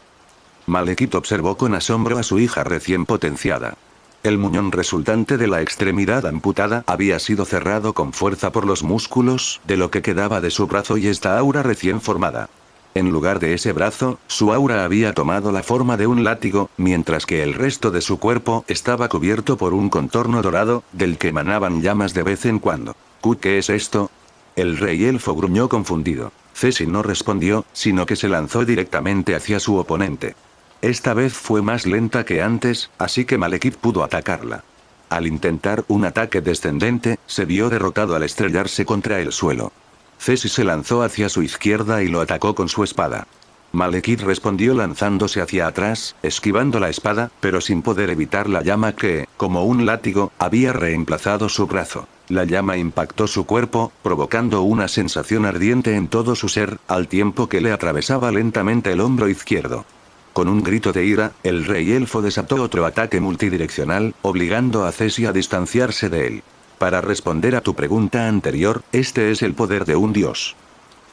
Malekith observó con asombro a su hija recién potenciada. El muñón resultante de la extremidad amputada había sido cerrado con fuerza por los músculos de lo que quedaba de su brazo y esta aura recién formada. En lugar de ese brazo, su aura había tomado la forma de un látigo, mientras que el resto de su cuerpo estaba cubierto por un contorno dorado, del que emanaban llamas de vez en cuando. ¿Qué es esto? El rey elfo gruñó confundido. Ceci no respondió, sino que se lanzó directamente hacia su oponente. Esta vez fue más lenta que antes, así que Malekith pudo atacarla. Al intentar un ataque descendente, se vio derrotado al estrellarse contra el suelo. Ceci se lanzó hacia su izquierda y lo atacó con su espada. Malekith respondió lanzándose hacia atrás, esquivando la espada, pero sin poder evitar la llama que, como un látigo, había reemplazado su brazo. La llama impactó su cuerpo, provocando una sensación ardiente en todo su ser, al tiempo que le atravesaba lentamente el hombro izquierdo. Con un grito de ira, el rey elfo desató otro ataque multidireccional, obligando a Ceci a distanciarse de él. Para responder a tu pregunta anterior, este es el poder de un dios.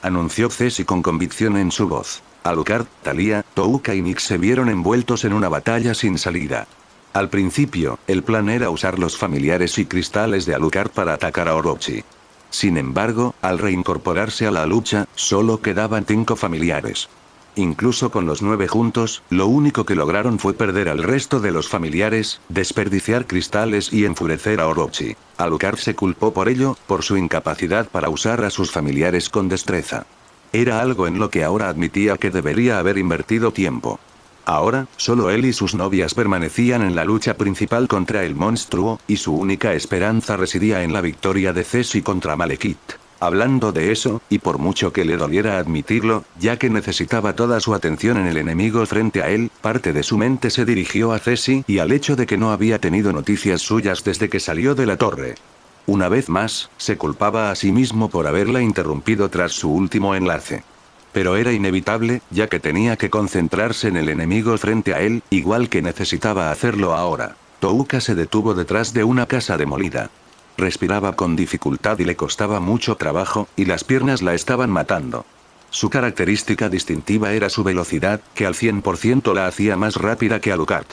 Anunció Ceci con convicción en su voz. Alucard, Thalía, Touka y Nyx se vieron envueltos en una batalla sin salida. Al principio, el plan era usar los familiares y cristales de Alucard para atacar a Orochi. Sin embargo, al reincorporarse a la lucha, solo quedaban 5 familiares. Incluso con los 9 juntos, lo único que lograron fue perder al resto de los familiares, desperdiciar cristales y enfurecer a Orochi. Alucard se culpó por ello, por su incapacidad para usar a sus familiares con destreza. Era algo en lo que ahora admitía que debería haber invertido tiempo. Ahora, solo él y sus novias permanecían en la lucha principal contra el monstruo, y su única esperanza residía en la victoria de Ceci contra Malekith. Hablando de eso, y por mucho que le doliera admitirlo, ya que necesitaba toda su atención en el enemigo frente a él, parte de su mente se dirigió a Ceci y al hecho de que no había tenido noticias suyas desde que salió de la torre. Una vez más, se culpaba a sí mismo por haberla interrumpido tras su último enlace. Pero era inevitable, ya que tenía que concentrarse en el enemigo frente a él, igual que necesitaba hacerlo ahora. Touka se detuvo detrás de una casa demolida. Respiraba con dificultad y le costaba mucho trabajo, y las piernas la estaban matando. Su característica distintiva era su velocidad, que al 100% la hacía más rápida que Alucard.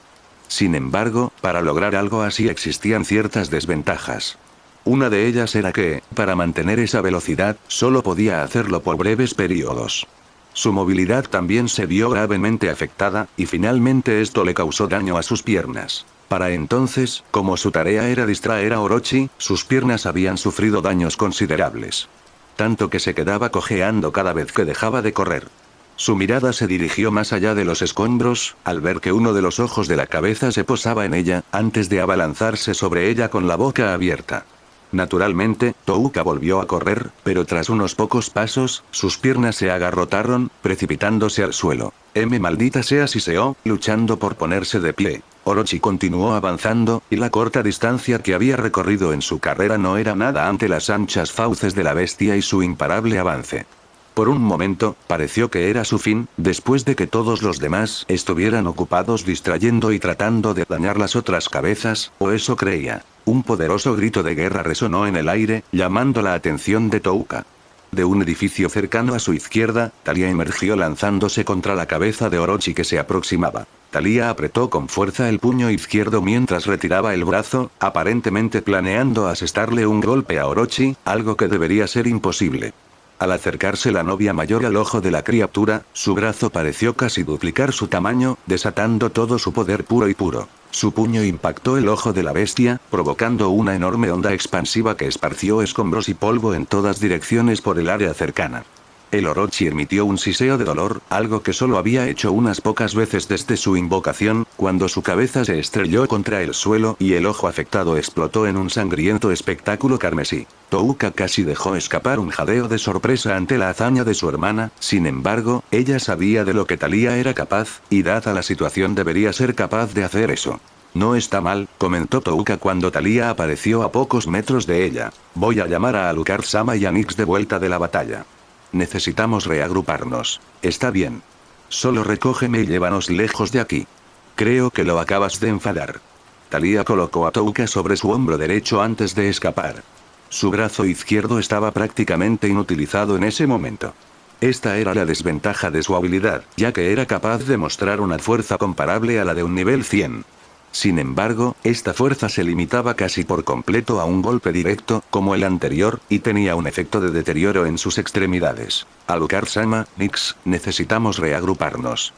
Sin embargo, para lograr algo así existían ciertas desventajas. Una de ellas era que, para mantener esa velocidad, solo podía hacerlo por breves periodos. Su movilidad también se vio gravemente afectada, y finalmente esto le causó daño a sus piernas. Para entonces, como su tarea era distraer a Orochi, sus piernas habían sufrido daños considerables. Tanto que se quedaba cojeando cada vez que dejaba de correr. Su mirada se dirigió más allá de los escombros, al ver que uno de los ojos de la cabeza se posaba en ella, antes de abalanzarse sobre ella con la boca abierta. Naturalmente, Touka volvió a correr, pero tras unos pocos pasos, sus piernas se agarrotaron, precipitándose al suelo. Maldita sea, siseó, luchando por ponerse de pie. Orochi continuó avanzando, y la corta distancia que había recorrido en su carrera no era nada ante las anchas fauces de la bestia y su imparable avance. Por un momento, pareció que era su fin, después de que todos los demás estuvieran ocupados distrayendo y tratando de dañar las otras cabezas, o eso creía. Un poderoso grito de guerra resonó en el aire, llamando la atención de Touka. De un edificio cercano a su izquierda, Thalía emergió lanzándose contra la cabeza de Orochi que se aproximaba. Thalía apretó con fuerza el puño izquierdo mientras retiraba el brazo, aparentemente planeando asestarle un golpe a Orochi, algo que debería ser imposible. Al acercarse la novia mayor al ojo de la criatura, su brazo pareció casi duplicar su tamaño, desatando todo su poder puro y puro. Su puño impactó el ojo de la bestia, provocando una enorme onda expansiva que esparció escombros y polvo en todas direcciones por el área cercana. El Orochi emitió un siseo de dolor, algo que solo había hecho unas pocas veces desde su invocación, cuando su cabeza se estrelló contra el suelo y el ojo afectado explotó en un sangriento espectáculo carmesí. Touka casi dejó escapar un jadeo de sorpresa ante la hazaña de su hermana, sin embargo, ella sabía de lo que Thalía era capaz, y dada la situación debería ser capaz de hacer eso. No está mal, comentó Touka cuando Thalía apareció a pocos metros de ella. Voy a llamar a Alucard-sama y a Nyx de vuelta de la batalla. Necesitamos reagruparnos. Está bien. Solo recógeme y llévanos lejos de aquí. Creo que lo acabas de enfadar. Thalía colocó a Touka sobre su hombro derecho antes de escapar. Su brazo izquierdo estaba prácticamente inutilizado en ese momento. Esta era la desventaja de su habilidad, ya que era capaz de mostrar una fuerza comparable a la de un nivel 100. Sin embargo, esta fuerza se limitaba casi por completo a un golpe directo, como el anterior, y tenía un efecto de deterioro en sus extremidades. Alucard-sama, Nyx, necesitamos reagruparnos.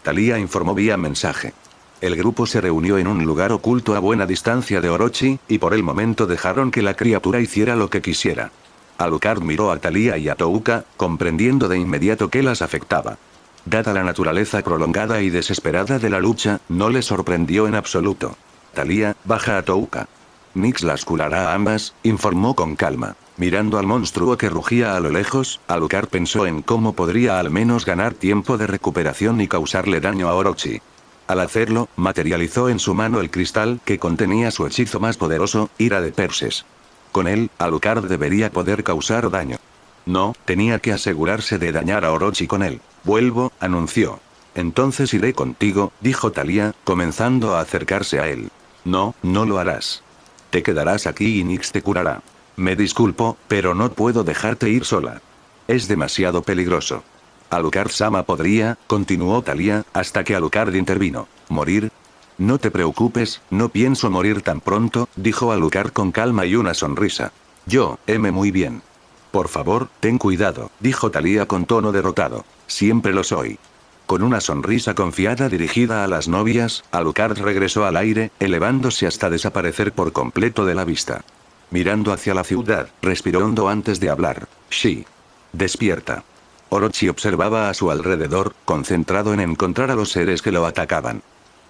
Thalía informó vía mensaje. El grupo se reunió en un lugar oculto a buena distancia de Orochi, y por el momento dejaron que la criatura hiciera lo que quisiera. Alucard miró a Thalía y a Touka, comprendiendo de inmediato que las afectaba. Dada la naturaleza prolongada y desesperada de la lucha, no le sorprendió en absoluto. Thalía, baja a Touka. Nyx las curará a ambas, informó con calma. Mirando al monstruo que rugía a lo lejos, Alucard pensó en cómo podría al menos ganar tiempo de recuperación y causarle daño a Orochi. Al hacerlo, materializó en su mano el cristal que contenía su hechizo más poderoso, Ira de Perses. Con él, Alucard debería poder causar daño. No, tenía que asegurarse de dañar a Orochi con él. Vuelvo, anunció. Entonces iré contigo, dijo Thalía, comenzando a acercarse a él. No, no lo harás. Te quedarás aquí y Nyx te curará. Me disculpo, pero no puedo dejarte ir sola. Es demasiado peligroso. Alucard-sama podría, continuó Thalía, hasta que Alucard intervino. ¿Morir? No te preocupes, no pienso morir tan pronto, dijo Alucard con calma y una sonrisa. Yo, muy bien. Por favor, ten cuidado, dijo Thalía con tono derrotado. Siempre lo soy. Con una sonrisa confiada dirigida a las novias, Alucard regresó al aire, elevándose hasta desaparecer por completo de la vista. Mirando hacia la ciudad, respiró hondo antes de hablar. Shi. Despierta. Orochi observaba a su alrededor, concentrado en encontrar a los seres que lo atacaban.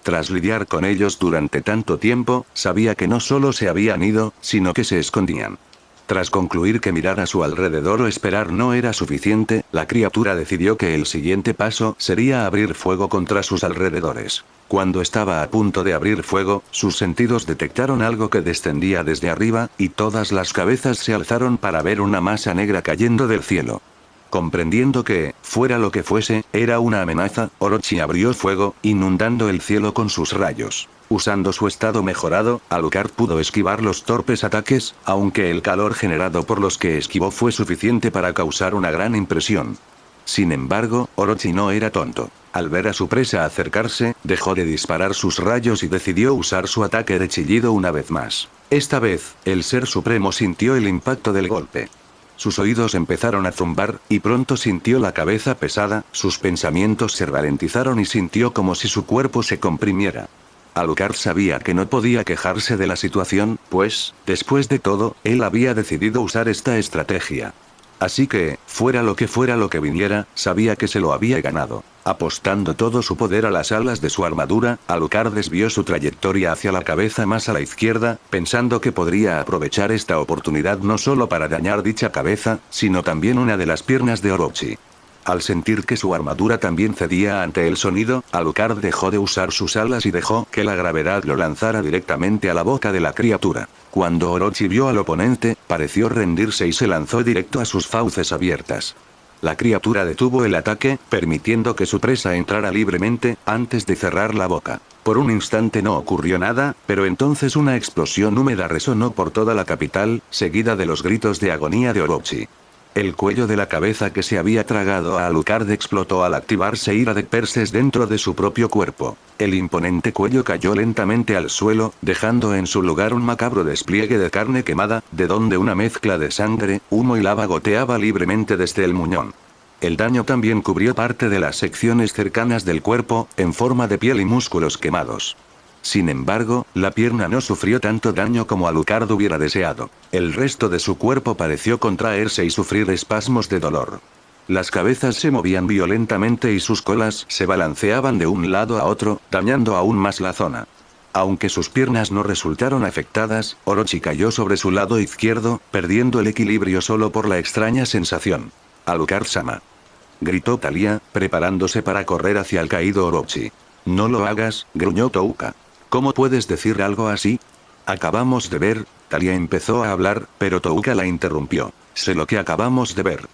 Tras lidiar con ellos durante tanto tiempo, sabía que no solo se habían ido, sino que se escondían. Tras concluir que mirar a su alrededor o esperar no era suficiente, la criatura decidió que el siguiente paso sería abrir fuego contra sus alrededores. Cuando estaba a punto de abrir fuego, sus sentidos detectaron algo que descendía desde arriba, y todas las cabezas se alzaron para ver una masa negra cayendo del cielo. Comprendiendo que, fuera lo que fuese, era una amenaza, Orochi abrió fuego, inundando el cielo con sus rayos. Usando su estado mejorado, Alucard pudo esquivar los torpes ataques, aunque el calor generado por los que esquivó fue suficiente para causar una gran impresión. Sin embargo, Orochi no era tonto. Al ver a su presa acercarse, dejó de disparar sus rayos y decidió usar su ataque de chillido una vez más. Esta vez, el Ser Supremo sintió el impacto del golpe. Sus oídos empezaron a zumbar, y pronto sintió la cabeza pesada, sus pensamientos se ralentizaron y sintió como si su cuerpo se comprimiera. Alucard sabía que no podía quejarse de la situación, pues, después de todo, él había decidido usar esta estrategia. Así que, fuera lo que viniera, sabía que se lo había ganado. Apostando todo su poder a las alas de su armadura, Alucard desvió su trayectoria hacia la cabeza más a la izquierda, pensando que podría aprovechar esta oportunidad no solo para dañar dicha cabeza, sino también una de las piernas de Orochi. Al sentir que su armadura también cedía ante el sonido, Alucard dejó de usar sus alas y dejó que la gravedad lo lanzara directamente a la boca de la criatura. Cuando Orochi vio al oponente, pareció rendirse y se lanzó directo a sus fauces abiertas. La criatura detuvo el ataque, permitiendo que su presa entrara libremente, antes de cerrar la boca. Por un instante no ocurrió nada, pero entonces una explosión húmeda resonó por toda la capital, seguida de los gritos de agonía de Orochi. El cuello de la cabeza que se había tragado a Alucard explotó al activarse ira de Perses dentro de su propio cuerpo. El imponente cuello cayó lentamente al suelo, dejando en su lugar un macabro despliegue de carne quemada, de donde una mezcla de sangre, humo y lava goteaba libremente desde el muñón. El daño también cubrió parte de las secciones cercanas del cuerpo, en forma de piel y músculos quemados. Sin embargo, la pierna no sufrió tanto daño como Alucard hubiera deseado. El resto de su cuerpo pareció contraerse y sufrir espasmos de dolor. Las cabezas se movían violentamente y sus colas se balanceaban de un lado a otro, dañando aún más la zona. Aunque sus piernas no resultaron afectadas, Orochi cayó sobre su lado izquierdo, perdiendo el equilibrio solo por la extraña sensación. Alucard-sama. Gritó Thalía, preparándose para correr hacia el caído Orochi. No lo hagas, gruñó Touka. ¿Cómo puedes decir algo así? Acabamos de ver, Thalía empezó a hablar, pero Touka la interrumpió. Sé lo que acabamos de ver.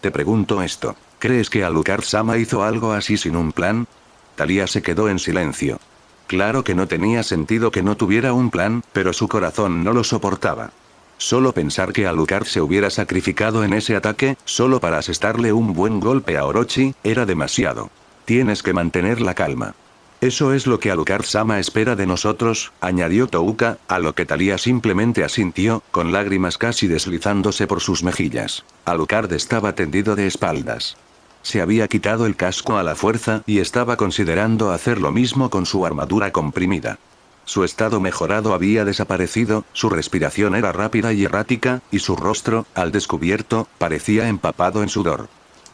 Te pregunto esto. ¿Crees que Alucard-sama hizo algo así sin un plan? Thalía se quedó en silencio. Claro que no tenía sentido que no tuviera un plan, pero su corazón no lo soportaba. Solo pensar que Alucard se hubiera sacrificado en ese ataque, solo para asestarle un buen golpe a Orochi, era demasiado. Tienes que mantener la calma. Eso es lo que Alucard-sama espera de nosotros, añadió Touka, a lo que Thalía simplemente asintió, con lágrimas casi deslizándose por sus mejillas. Alucard estaba tendido de espaldas. Se había quitado el casco a la fuerza y estaba considerando hacer lo mismo con su armadura comprimida. Su estado mejorado había desaparecido, su respiración era rápida y errática, y su rostro, al descubierto, parecía empapado en sudor.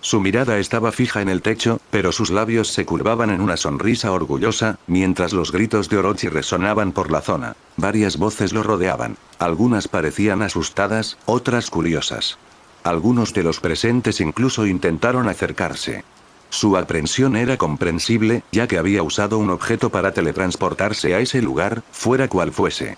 Su mirada estaba fija en el techo, pero sus labios se curvaban en una sonrisa orgullosa, mientras los gritos de Orochi resonaban por la zona. Varias voces lo rodeaban. Algunas parecían asustadas, otras curiosas. Algunos de los presentes incluso intentaron acercarse. Su aprensión era comprensible, ya que había usado un objeto para teletransportarse a ese lugar, fuera cual fuese.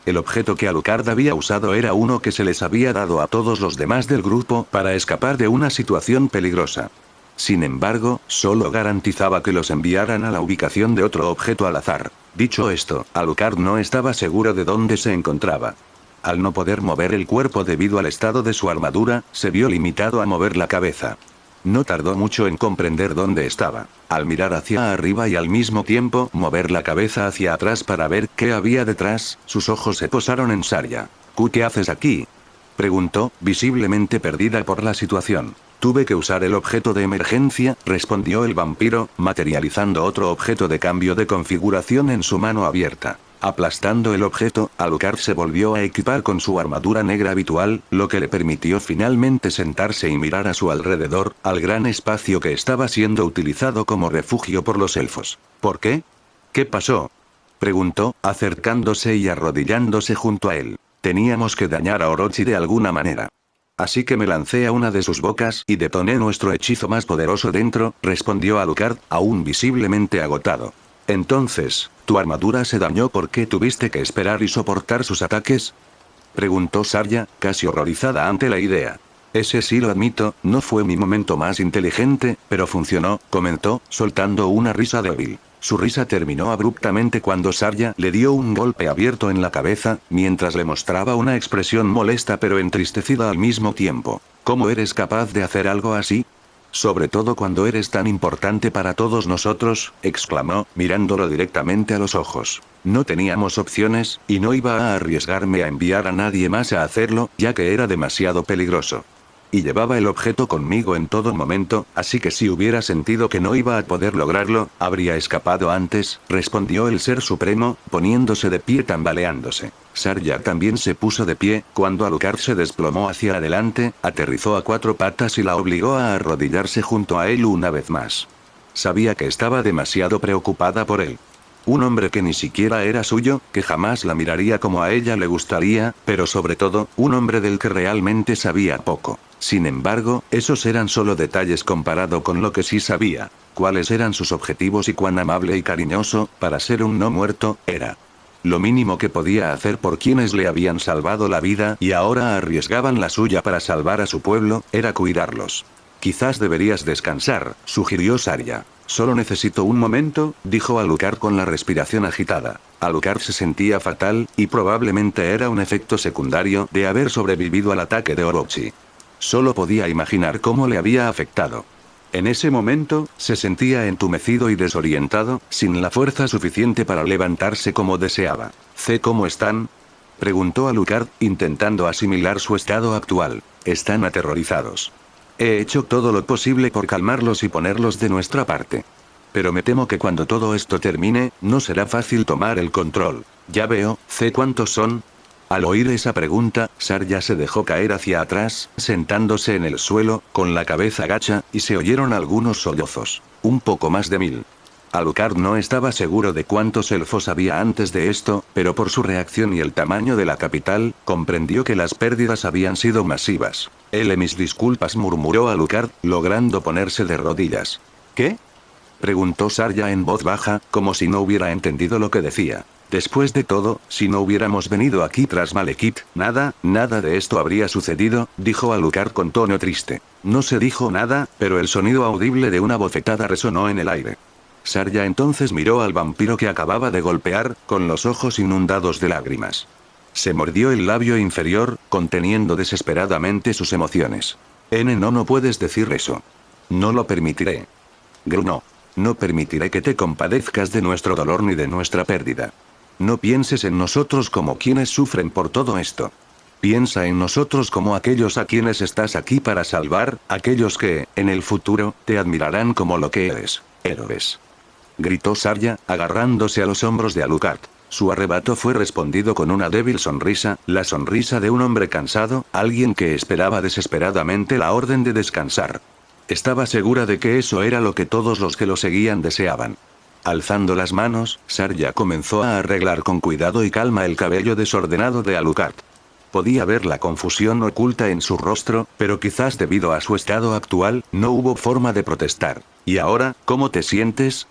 El objeto que Alucard había usado era uno que se les había dado a todos los demás del grupo para escapar de una situación peligrosa. Sin embargo, solo garantizaba que los enviaran a la ubicación de otro objeto al azar. Dicho esto, Alucard no estaba seguro de dónde se encontraba. Al no poder mover el cuerpo debido al estado de su armadura, se vio limitado a mover la cabeza. No tardó mucho en comprender dónde estaba. Al mirar hacia arriba y al mismo tiempo mover la cabeza hacia atrás para ver qué había detrás, sus ojos se posaron en Sarya. ¿Qué haces aquí?, preguntó, visiblemente perdida por la situación. Tuve que usar el objeto de emergencia, respondió el vampiro, materializando otro objeto de cambio de configuración en su mano abierta. Aplastando el objeto, Alucard se volvió a equipar con su armadura negra habitual, lo que le permitió finalmente sentarse y mirar a su alrededor, al gran espacio que estaba siendo utilizado como refugio por los elfos. ¿Por qué? ¿Qué pasó?, preguntó, acercándose y arrodillándose junto a él. Teníamos que dañar a Orochi de alguna manera. Así que me lancé a una de sus bocas y detoné nuestro hechizo más poderoso dentro, respondió Alucard, aún visiblemente agotado. Entonces, ¿tu armadura se dañó porque tuviste que esperar y soportar sus ataques?, preguntó Sarya, casi horrorizada ante la idea. Ese sí lo admito, no fue mi momento más inteligente, pero funcionó, comentó, soltando una risa débil. Su risa terminó abruptamente cuando Sarya le dio un golpe abierto en la cabeza, mientras le mostraba una expresión molesta pero entristecida al mismo tiempo. ¿Cómo eres capaz de hacer algo así? Sobre todo cuando eres tan importante para todos nosotros, exclamó, mirándolo directamente a los ojos. No teníamos opciones, y no iba a arriesgarme a enviar a nadie más a hacerlo, ya que era demasiado peligroso. Y llevaba el objeto conmigo en todo momento, así que si hubiera sentido que no iba a poder lograrlo, habría escapado antes, respondió el Ser Supremo, poniéndose de pie tambaleándose. Sarya también se puso de pie, cuando Alucard se desplomó hacia adelante, aterrizó a 4 patas y la obligó a arrodillarse junto a él una vez más. Sabía que estaba demasiado preocupada por él. Un hombre que ni siquiera era suyo, que jamás la miraría como a ella le gustaría, pero sobre todo, un hombre del que realmente sabía poco. Sin embargo, esos eran solo detalles comparado con lo que sí sabía. Cuáles eran sus objetivos y cuán amable y cariñoso, para ser un no muerto, era. Lo mínimo que podía hacer por quienes le habían salvado la vida y ahora arriesgaban la suya para salvar a su pueblo, era cuidarlos. Quizás deberías descansar, sugirió Sarya. Solo necesito un momento, dijo Alucard con la respiración agitada. Alucard se sentía fatal, y probablemente era un efecto secundario de haber sobrevivido al ataque de Orochi. Solo podía imaginar cómo le había afectado. En ese momento, se sentía entumecido y desorientado, sin la fuerza suficiente para levantarse como deseaba. ¿Cómo están?, preguntó Alucard, intentando asimilar su estado actual. Están aterrorizados. He hecho todo lo posible por calmarlos y ponerlos de nuestra parte. Pero me temo que cuando todo esto termine, no será fácil tomar el control. Ya veo, ¿cuántos son? Al oír esa pregunta, Sarya se dejó caer hacia atrás, sentándose en el suelo, con la cabeza gacha, y se oyeron algunos sollozos. Un poco más de 1000. Alucard no estaba seguro de cuántos elfos había antes de esto, pero por su reacción y el tamaño de la capital, comprendió que las pérdidas habían sido masivas. Mis disculpas, murmuró Alucard, logrando ponerse de rodillas. ¿Qué?, preguntó Sarya en voz baja, como si no hubiera entendido lo que decía. Después de todo, si no hubiéramos venido aquí tras Malekith, nada de esto habría sucedido, dijo Alucard con tono triste. No se dijo nada, pero el sonido audible de una bofetada resonó en el aire. Sarya entonces miró al vampiro que acababa de golpear, con los ojos inundados de lágrimas. Se mordió el labio inferior, conteniendo desesperadamente sus emociones. No puedes decir eso. No lo permitiré. Gruñó. No permitiré que te compadezcas de nuestro dolor ni de nuestra pérdida. No pienses en nosotros como quienes sufren por todo esto. Piensa en nosotros como aquellos a quienes estás aquí para salvar, aquellos que, en el futuro, te admirarán como lo que eres, héroes. Gritó Sarya, agarrándose a los hombros de Alucard. Su arrebato fue respondido con una débil sonrisa, la sonrisa de un hombre cansado, alguien que esperaba desesperadamente la orden de descansar. Estaba segura de que eso era lo que todos los que lo seguían deseaban. Alzando las manos, Sarya comenzó a arreglar con cuidado y calma el cabello desordenado de Alucard. Podía ver la confusión oculta en su rostro, pero quizás debido a su estado actual, no hubo forma de protestar. ¿Y ahora, cómo te sientes?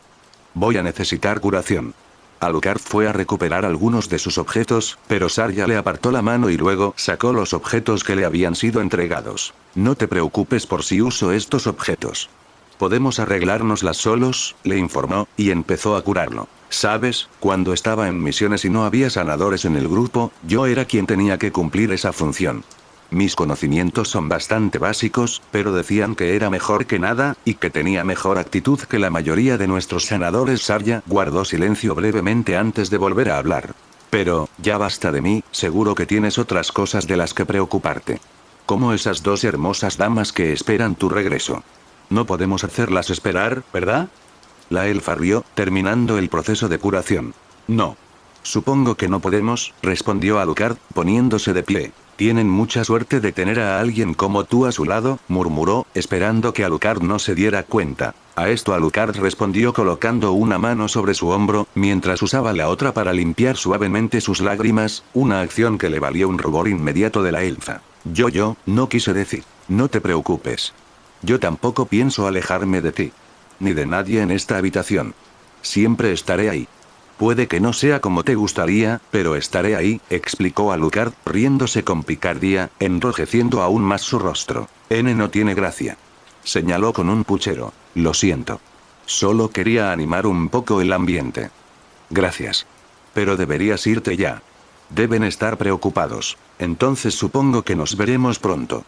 Voy a necesitar curación. Alucard fue a recuperar algunos de sus objetos, pero Sarya le apartó la mano y luego sacó los objetos que le habían sido entregados. No te preocupes por si uso estos objetos. Podemos arreglárnoslas solos, le informó, y empezó a curarlo. Sabes, cuando estaba en misiones y no había sanadores en el grupo, yo era quien tenía que cumplir esa función. Mis conocimientos son bastante básicos, pero decían que era mejor que nada, y que tenía mejor actitud que la mayoría de nuestros sanadores. Sarya guardó silencio brevemente antes de volver a hablar. Pero, ya basta de mí, seguro que tienes otras cosas de las que preocuparte. Como esas dos hermosas damas que esperan tu regreso. No podemos hacerlas esperar, ¿verdad? La elfa rió, terminando el proceso de curación. No. Supongo que no podemos, respondió Alucard, poniéndose de pie. Tienen mucha suerte de tener a alguien como tú a su lado, murmuró, esperando que Alucard no se diera cuenta. A esto Alucard respondió colocando una mano sobre su hombro, mientras usaba la otra para limpiar suavemente sus lágrimas, una acción que le valió un rubor inmediato de la elfa. Yo, no quise decir. No te preocupes. Yo tampoco pienso alejarme de ti. Ni de nadie en esta habitación. Siempre estaré ahí. Puede que no sea como te gustaría, pero estaré ahí, explicó Alucard, riéndose con picardía, enrojeciendo aún más su rostro. N no tiene gracia. Señaló con un puchero. Lo siento. Solo quería animar un poco el ambiente. Gracias. Pero deberías irte ya. Deben estar preocupados. Entonces supongo que nos veremos pronto.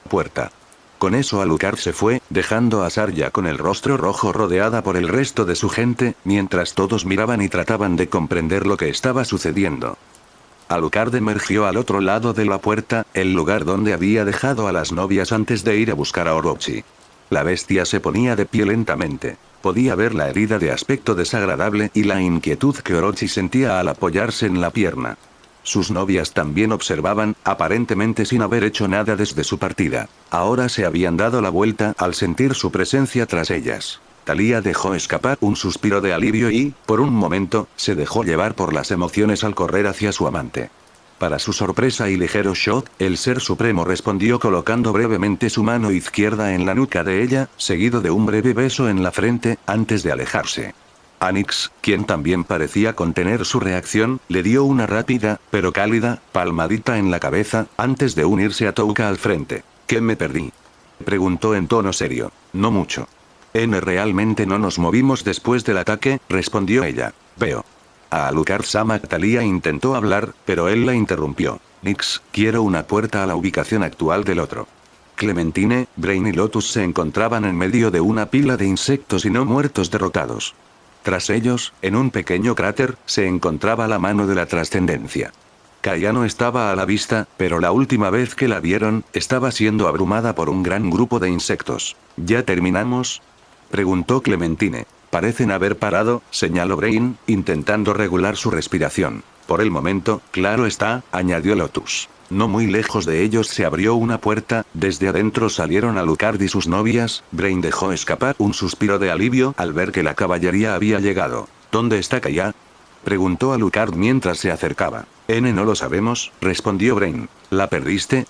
Puerta. Con eso Alucard se fue, dejando a Sarya con el rostro rojo rodeada por el resto de su gente, mientras todos miraban y trataban de comprender lo que estaba sucediendo. Alucard emergió al otro lado de la puerta, el lugar donde había dejado a las novias antes de ir a buscar a Orochi. La bestia se ponía de pie lentamente. Podía ver la herida de aspecto desagradable y la inquietud que Orochi sentía al apoyarse en la pierna. Sus novias también observaban, aparentemente sin haber hecho nada desde su partida. Ahora se habían dado la vuelta al sentir su presencia tras ellas. Thalía dejó escapar un suspiro de alivio y, por un momento, se dejó llevar por las emociones al correr hacia su amante. Para su sorpresa y ligero shock, el Ser Supremo respondió colocando brevemente su mano izquierda en la nuca de ella, seguido de un breve beso en la frente, antes de alejarse. Anix, quien también parecía contener su reacción, le dio una rápida, pero cálida, palmadita en la cabeza, antes de unirse a Touka al frente. ¿Qué me perdí? Preguntó en tono serio. No mucho. Realmente no nos movimos después del ataque, respondió ella. Veo. A Alucard-sama Thalía intentó hablar, pero él la interrumpió. Nix, quiero una puerta a la ubicación actual del otro. Clementine, Brain y Lotus se encontraban en medio de una pila de insectos y no muertos derrotados. Tras ellos, en un pequeño cráter, se encontraba la mano de la trascendencia. Kaia no estaba a la vista, pero la última vez que la vieron, estaba siendo abrumada por un gran grupo de insectos. ¿Ya terminamos? Preguntó Clementine. Parecen haber parado, señaló Brain, intentando regular su respiración. Por el momento, claro está, añadió Lotus. No muy lejos de ellos se abrió una puerta, desde adentro salieron Alucard y sus novias. Brain dejó escapar un suspiro de alivio al ver que la caballería había llegado. ¿Dónde está Kaia? Preguntó Alucard mientras se acercaba. No lo sabemos, respondió Brain. ¿La perdiste?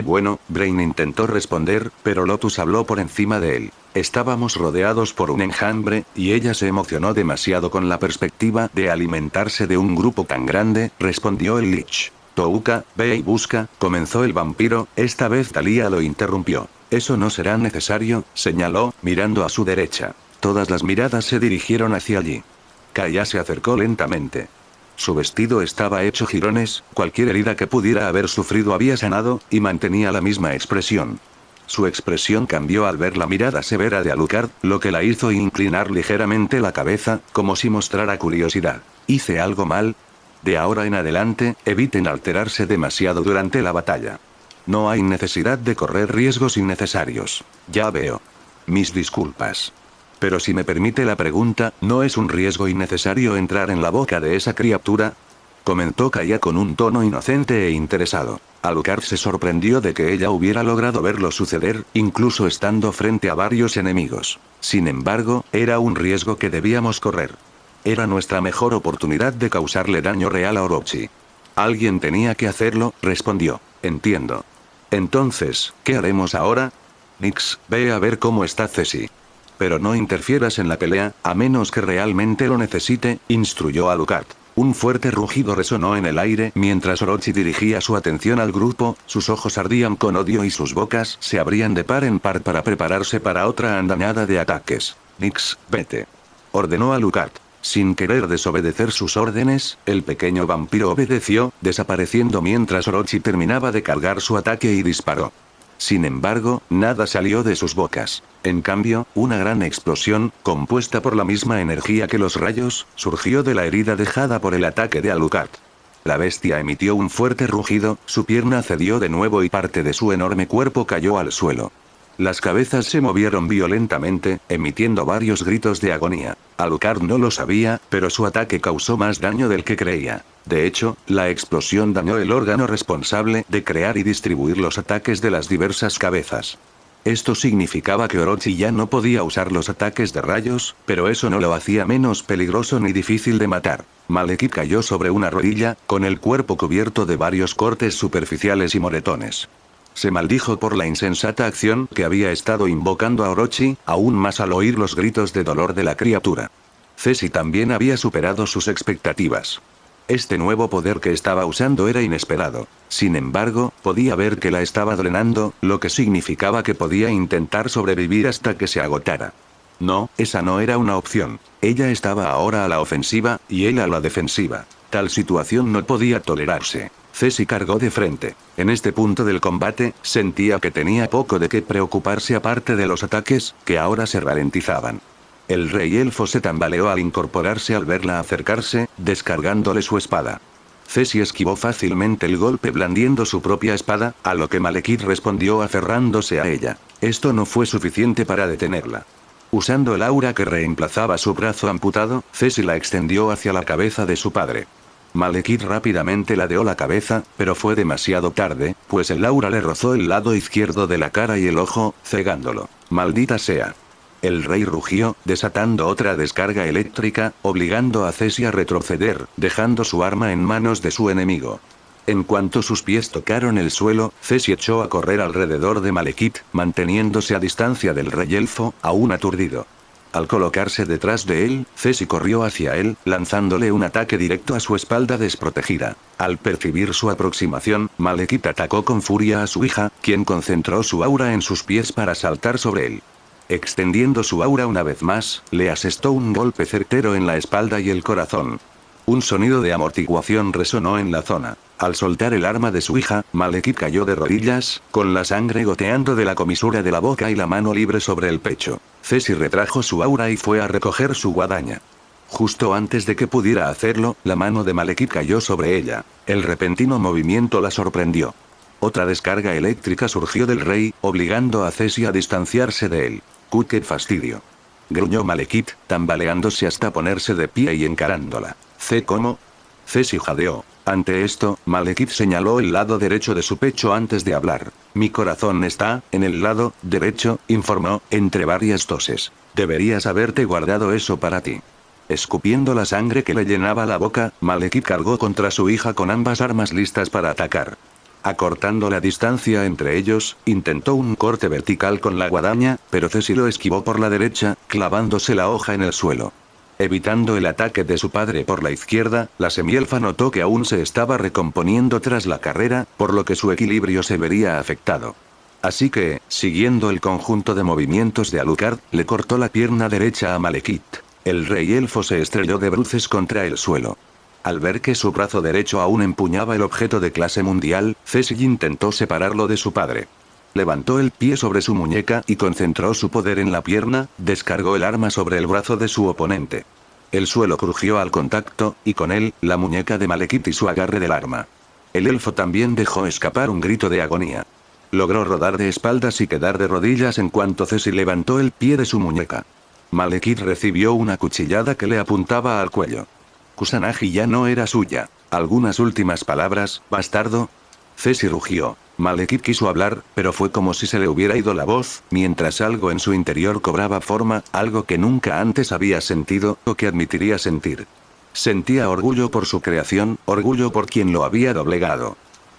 Bueno, Brain intentó responder, pero Lotus habló por encima de él. Estábamos rodeados por un enjambre, y ella se emocionó demasiado con la perspectiva de alimentarse de un grupo tan grande, respondió el Lich. Touka, ve y busca, comenzó el vampiro, esta vez Thalía lo interrumpió. Eso no será necesario, señaló, mirando a su derecha. Todas las miradas se dirigieron hacia allí. Kaia se acercó lentamente. Su vestido estaba hecho jirones, cualquier herida que pudiera haber sufrido había sanado, y mantenía la misma expresión. Su expresión cambió al ver la mirada severa de Alucard, lo que la hizo inclinar ligeramente la cabeza, como si mostrara curiosidad. ¿Hice algo mal? De ahora en adelante, eviten alterarse demasiado durante la batalla. No hay necesidad de correr riesgos innecesarios. Ya veo. Mis disculpas. Pero si me permite la pregunta, ¿no es un riesgo innecesario entrar en la boca de esa criatura? Comentó Kaia con un tono inocente e interesado. Alucard se sorprendió de que ella hubiera logrado verlo suceder, incluso estando frente a varios enemigos. Sin embargo, era un riesgo que debíamos correr. Era nuestra mejor oportunidad de causarle daño real a Orochi. Alguien tenía que hacerlo, respondió. Entiendo. Entonces, ¿qué haremos ahora? Nix, ve a ver cómo está Ceci. Pero no interfieras en la pelea, a menos que realmente lo necesite, instruyó Alucard. Un fuerte rugido resonó en el aire mientras Orochi dirigía su atención al grupo, sus ojos ardían con odio y sus bocas se abrían de par en par para prepararse para otra andanada de ataques. Nix, vete. Ordenó Alucard. Sin querer desobedecer sus órdenes, el pequeño vampiro obedeció, desapareciendo mientras Orochi terminaba de cargar su ataque y disparó. Sin embargo, nada salió de sus bocas. En cambio, una gran explosión, compuesta por la misma energía que los rayos, surgió de la herida dejada por el ataque de Alucard. La bestia emitió un fuerte rugido, su pierna cedió de nuevo y parte de su enorme cuerpo cayó al suelo. Las cabezas se movieron violentamente, emitiendo varios gritos de agonía. Alucard no lo sabía, pero su ataque causó más daño del que creía. De hecho, la explosión dañó el órgano responsable de crear y distribuir los ataques de las diversas cabezas. Esto significaba que Orochi ya no podía usar los ataques de rayos, pero eso no lo hacía menos peligroso ni difícil de matar. Malekith cayó sobre una rodilla, con el cuerpo cubierto de varios cortes superficiales y moretones. Se maldijo por la insensata acción que había estado invocando a Orochi, aún más al oír los gritos de dolor de la criatura. Ceci también había superado sus expectativas. Este nuevo poder que estaba usando era inesperado. Sin embargo, podía ver que la estaba drenando, lo que significaba que podía intentar sobrevivir hasta que se agotara. No, esa no era una opción. Ella estaba ahora a la ofensiva, y él a la defensiva. Tal situación no podía tolerarse. Ceci cargó de frente. En este punto del combate, sentía que tenía poco de qué preocuparse aparte de los ataques, que ahora se ralentizaban. El rey elfo se tambaleó al incorporarse al verla acercarse, descargándole su espada. Ceci esquivó fácilmente el golpe blandiendo su propia espada, a lo que Malekith respondió aferrándose a ella. Esto no fue suficiente para detenerla. Usando el aura que reemplazaba su brazo amputado, Ceci la extendió hacia la cabeza de su padre. Malekith rápidamente ladeó la cabeza, pero fue demasiado tarde, pues el aura le rozó el lado izquierdo de la cara y el ojo, cegándolo. ¡Maldita sea! El rey rugió, desatando otra descarga eléctrica, obligando a Ceci a retroceder, dejando su arma en manos de su enemigo. En cuanto sus pies tocaron el suelo, Ceci echó a correr alrededor de Malekith, manteniéndose a distancia del rey elfo, aún aturdido. Al colocarse detrás de él, Ceci corrió hacia él, lanzándole un ataque directo a su espalda desprotegida. Al percibir su aproximación, Malekith atacó con furia a su hija, quien concentró su aura en sus pies para saltar sobre él. Extendiendo su aura una vez más, le asestó un golpe certero en la espalda y el corazón. Un sonido de amortiguación resonó en la zona. Al soltar el arma de su hija, Malekith cayó de rodillas, con la sangre goteando de la comisura de la boca y la mano libre sobre el pecho. Ceci retrajo su aura y fue a recoger su guadaña. Justo antes de que pudiera hacerlo, la mano de Malekith cayó sobre ella. El repentino movimiento la sorprendió. Otra descarga eléctrica surgió del rey, obligando a Ceci a distanciarse de él. ¡Qué fastidio! Gruñó Malekith, tambaleándose hasta ponerse de pie y encarándola. ¿Cómo? Ceci jadeó. Ante esto, Malekith señaló el lado derecho de su pecho antes de hablar. Mi corazón está, en el lado derecho, informó, entre varias toses. Deberías haberte guardado eso para ti. Escupiendo la sangre que le llenaba la boca, Malekith cargó contra su hija con ambas armas listas para atacar. Acortando la distancia entre ellos, intentó un corte vertical con la guadaña, pero Ceci lo esquivó por la derecha, clavándose la hoja en el suelo. Evitando el ataque de su padre por la izquierda, la semielfa notó que aún se estaba recomponiendo tras la carrera, por lo que su equilibrio se vería afectado. Así que, siguiendo el conjunto de movimientos de Alucard, le cortó la pierna derecha a Malekith. El rey elfo se estrelló de bruces contra el suelo. Al ver que su brazo derecho aún empuñaba el objeto de clase mundial, Ceci intentó separarlo de su padre. Levantó el pie sobre su muñeca y concentró su poder en la pierna, descargó el arma sobre el brazo de su oponente. El suelo crujió al contacto, y con él, la muñeca de Malekith y su agarre del arma. El elfo también dejó escapar un grito de agonía. Logró rodar de espaldas y quedar de rodillas en cuanto Ceci levantó el pie de su muñeca. Malekith recibió una cuchillada que le apuntaba al cuello. Kusanagi ya no era suya. ¿Algunas últimas palabras, bastardo? Ceci rugió. Malekith quiso hablar, pero fue como si se le hubiera ido la voz, mientras algo en su interior cobraba forma, algo que nunca antes había sentido, o que admitiría sentir. Sentía orgullo por su creación, orgullo por quien lo había doblegado.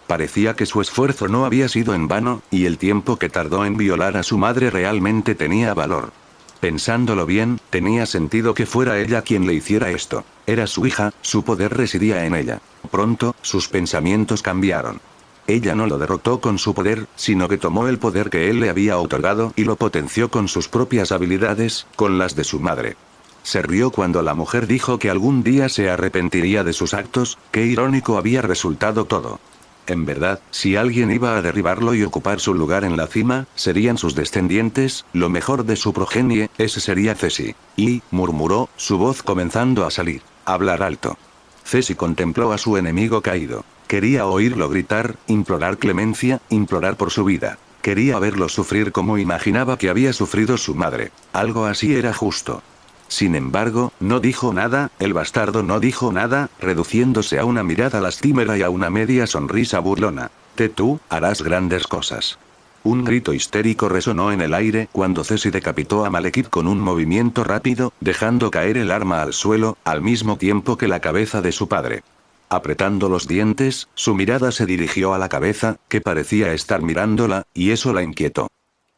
Parecía que su esfuerzo no había sido en vano, y el tiempo que tardó en violar a su madre realmente tenía valor. Pensándolo bien, tenía sentido que fuera ella quien le hiciera esto. Era su hija, su poder residía en ella. Pronto, sus pensamientos cambiaron. Ella no lo derrotó con su poder, sino que tomó el poder que él le había otorgado y lo potenció con sus propias habilidades, con las de su madre. se rió cuando la mujer dijo que algún día se arrepentiría de sus actos, qué irónico había resultado todo. En verdad, si alguien iba a derribarlo y ocupar su lugar en la cima, serían sus descendientes, lo mejor de su progenie, ese sería Ceci. Y, murmuró, su voz comenzando a salir. Hablar alto. Ceci contempló a su enemigo caído. Quería oírlo gritar, implorar clemencia, implorar por su vida. Quería verlo sufrir como imaginaba que había sufrido su madre. Algo así era justo. Sin embargo, no dijo nada, el bastardo no dijo nada, reduciéndose a una mirada lastimera y a una media sonrisa burlona. Tú, harás grandes cosas. Un grito histérico resonó en el aire cuando Ceci decapitó a Malekith con un movimiento rápido, dejando caer el arma al suelo, al mismo tiempo que la cabeza de su padre. Apretando los dientes, su mirada se dirigió a la cabeza, que parecía estar mirándola, y eso la inquietó.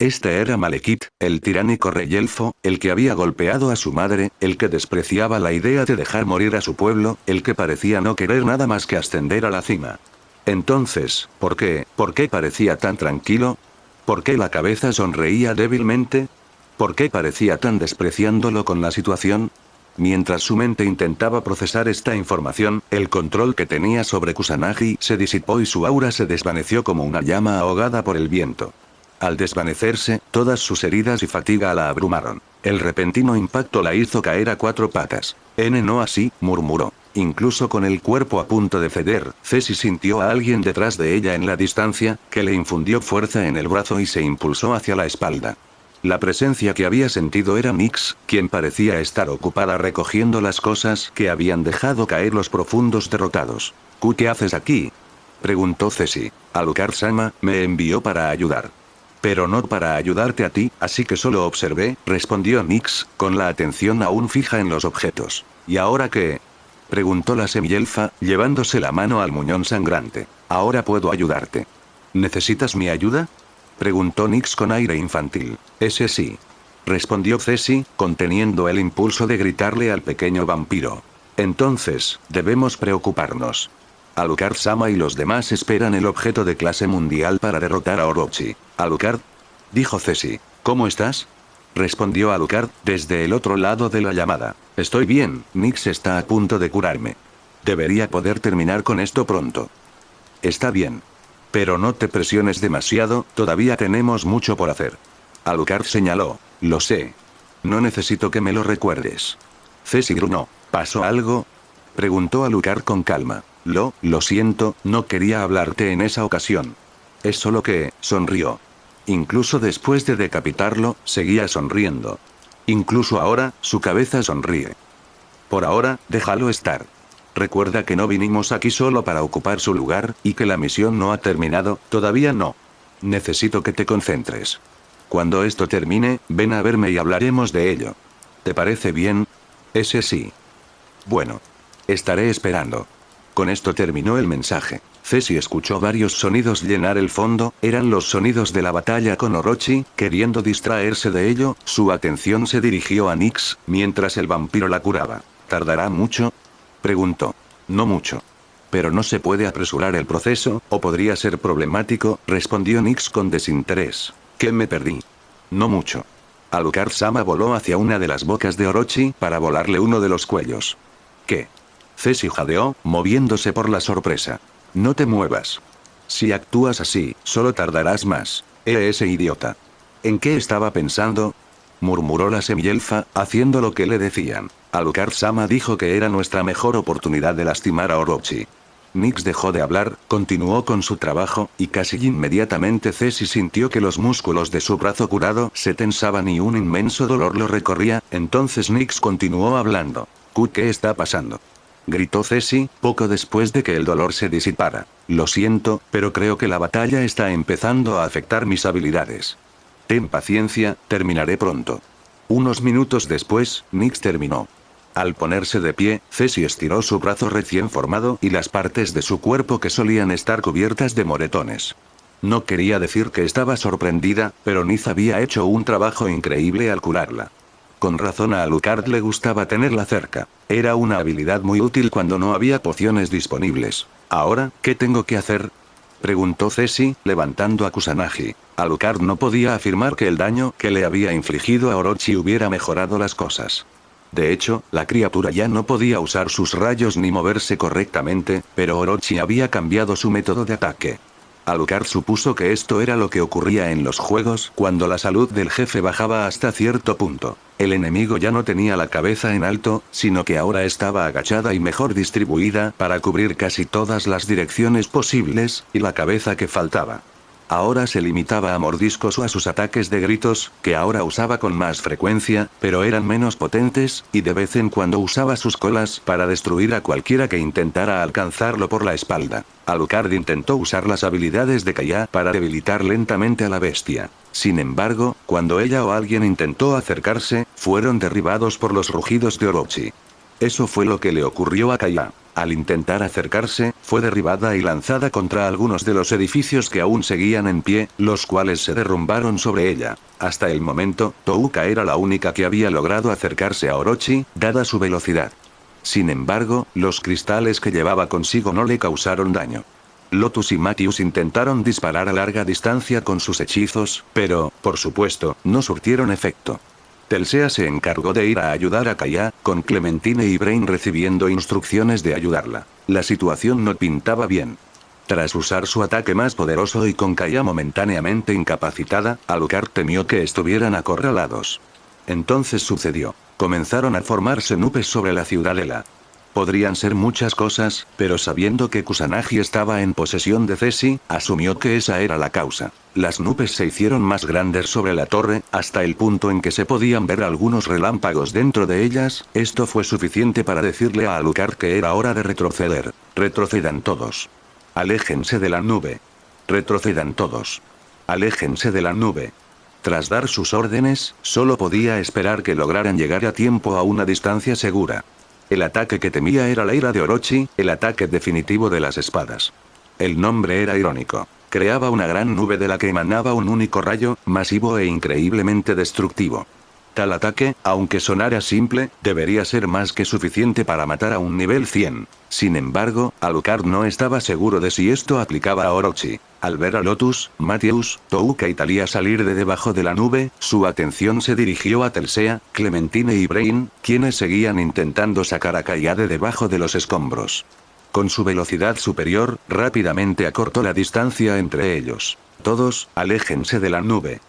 Este era Malekith, el tiránico rey elfo, el que había golpeado a su madre, el que despreciaba la idea de dejar morir a su pueblo, el que parecía no querer nada más que ascender a la cima. Entonces, ¿por qué parecía tan tranquilo? ¿Por qué la cabeza sonreía débilmente? ¿Por qué parecía tan despreciándolo con la situación? Mientras su mente intentaba procesar esta información, el control que tenía sobre Kusanagi se disipó y su aura se desvaneció como una llama ahogada por el viento. Al desvanecerse, todas sus heridas y fatiga la abrumaron. El repentino impacto la hizo caer a 4 patas. No así, murmuró. Incluso con el cuerpo a punto de ceder, Ceci sintió a alguien detrás de ella en la distancia, que le infundió fuerza en el brazo y se impulsó hacia la espalda. La presencia que había sentido era Nyx, quien parecía estar ocupada recogiendo las cosas que habían dejado caer los profundos derrotados. ¿Qué haces aquí?, preguntó Ceci. Alucard-sama me envió para ayudar. Pero no para ayudarte a ti, así que solo observé, respondió Nyx, con la atención aún fija en los objetos. ¿Y ahora qué?, preguntó la semielfa, llevándose la mano al muñón sangrante. Ahora puedo ayudarte. ¿Necesitas mi ayuda?, preguntó Nyx con aire infantil. Ese sí, respondió Ceci, conteniendo el impulso de gritarle al pequeño vampiro. Entonces, debemos preocuparnos. Alucard-sama y los demás esperan el objeto de clase mundial para derrotar a Orochi. Alucard, dijo Ceci. ¿Cómo estás?, respondió Alucard, desde el otro lado de la llamada. Estoy bien, Nyx está a punto de curarme. Debería poder terminar con esto pronto. Está bien. Pero no te presiones demasiado, todavía tenemos mucho por hacer. Alucard señaló. Lo sé. No necesito que me lo recuerdes. Ceci gruñó. ¿Pasó algo?, preguntó Alucard con calma. Lo siento, no quería hablarte en esa ocasión. Es solo que, sonrió. Incluso después de decapitarlo, seguía sonriendo. Incluso ahora, su cabeza sonríe. Por ahora, déjalo estar. Recuerda que no vinimos aquí solo para ocupar su lugar, y que la misión no ha terminado, todavía no. Necesito que te concentres. Cuando esto termine, ven a verme y hablaremos de ello. ¿Te parece bien? Ese sí. Bueno. Estaré esperando. Con esto terminó el mensaje. Ceci escuchó varios sonidos llenar el fondo, eran los sonidos de la batalla con Orochi, queriendo distraerse de ello, su atención se dirigió a Nyx, mientras el vampiro la curaba. ¿Tardará mucho?, preguntó. No mucho. Pero no se puede apresurar el proceso, o podría ser problemático, respondió Nyx con desinterés. ¿Qué me perdí? No mucho. Alucard-sama voló hacia una de las bocas de Orochi para volarle uno de los cuellos. ¿Qué? Ceci jadeó, moviéndose por la sorpresa. No te muevas. Si actúas así, solo tardarás más. Ese idiota. ¿En qué estaba pensando?, murmuró la semielfa, haciendo lo que le decían. Alucard-sama dijo que era nuestra mejor oportunidad de lastimar a Orochi. Nyx dejó de hablar, continuó con su trabajo, y casi inmediatamente Ceci sintió que los músculos de su brazo curado se tensaban y un inmenso dolor lo recorría, entonces Nyx continuó hablando. ¿Qué está pasando?, gritó Ceci, poco después de que el dolor se disipara. Lo siento, pero creo que la batalla está empezando a afectar mis habilidades. Ten paciencia, terminaré pronto. Unos minutos después, Nyx terminó. Al ponerse de pie, Ceci estiró su brazo recién formado y las partes de su cuerpo que solían estar cubiertas de moretones. No quería decir que estaba sorprendida, pero Nyx había hecho un trabajo increíble al curarla. Con razón a Alucard le gustaba tenerla cerca. Era una habilidad muy útil cuando no había pociones disponibles. ¿Ahora, qué tengo que hacer?, preguntó Ceci, levantando a Kusanagi. Alucard no podía afirmar que el daño que le había infligido a Orochi hubiera mejorado las cosas. De hecho, la criatura ya no podía usar sus rayos ni moverse correctamente, pero Orochi había cambiado su método de ataque. Alucard supuso que esto era lo que ocurría en los juegos cuando la salud del jefe bajaba hasta cierto punto. El enemigo ya no tenía la cabeza en alto, sino que ahora estaba agachada y mejor distribuida para cubrir casi todas las direcciones posibles, y la cabeza que faltaba. Ahora se limitaba a mordiscos o a sus ataques de gritos, que ahora usaba con más frecuencia, pero eran menos potentes, y de vez en cuando usaba sus colas para destruir a cualquiera que intentara alcanzarlo por la espalda. Alucard intentó usar las habilidades de Kaya para debilitar lentamente a la bestia. Sin embargo, cuando ella o alguien intentó acercarse, fueron derribados por los rugidos de Orochi. Eso fue lo que le ocurrió a Kaya. Al intentar acercarse, fue derribada y lanzada contra algunos de los edificios que aún seguían en pie, los cuales se derrumbaron sobre ella. Hasta el momento, Touka era la única que había logrado acercarse a Orochi, dada su velocidad. Sin embargo, los cristales que llevaba consigo no le causaron daño. Lotus y Matius intentaron disparar a larga distancia con sus hechizos, pero, por supuesto, no surtieron efecto. Telsea se encargó de ir a ayudar a Kaya, con Clementine y Brain recibiendo instrucciones de ayudarla. La situación no pintaba bien. Tras usar su ataque más poderoso y con Kaya momentáneamente incapacitada, Alucard temió que estuvieran acorralados. Entonces sucedió. Comenzaron a formarse nubes sobre la ciudadela. Podrían ser muchas cosas, pero sabiendo que Kusanagi estaba en posesión de Ceci, asumió que esa era la causa. Las nubes se hicieron más grandes sobre la torre, hasta el punto en que se podían ver algunos relámpagos dentro de ellas. Esto fue suficiente para decirle a Alucard que era hora de retroceder. Retrocedan todos. Aléjense de la nube. Retrocedan todos. Aléjense de la nube. Tras dar sus órdenes, solo podía esperar que lograran llegar a tiempo a una distancia segura. El ataque que temía era la ira de Orochi, el ataque definitivo de las espadas. El nombre era irónico. Creaba una gran nube de la que emanaba un único rayo, masivo e increíblemente destructivo. Tal ataque, aunque sonara simple, debería ser más que suficiente para matar a un nivel 100. Sin embargo, Alucard no estaba seguro de si esto aplicaba a Orochi. Al ver a Lotus, Matius, Touka y Thalia salir de debajo de la nube, su atención se dirigió a Telsea, Clementine y Brain, quienes seguían intentando sacar a Kaya de debajo de los escombros. Con su velocidad superior, rápidamente acortó la distancia entre ellos. Todos, aléjense de la nube.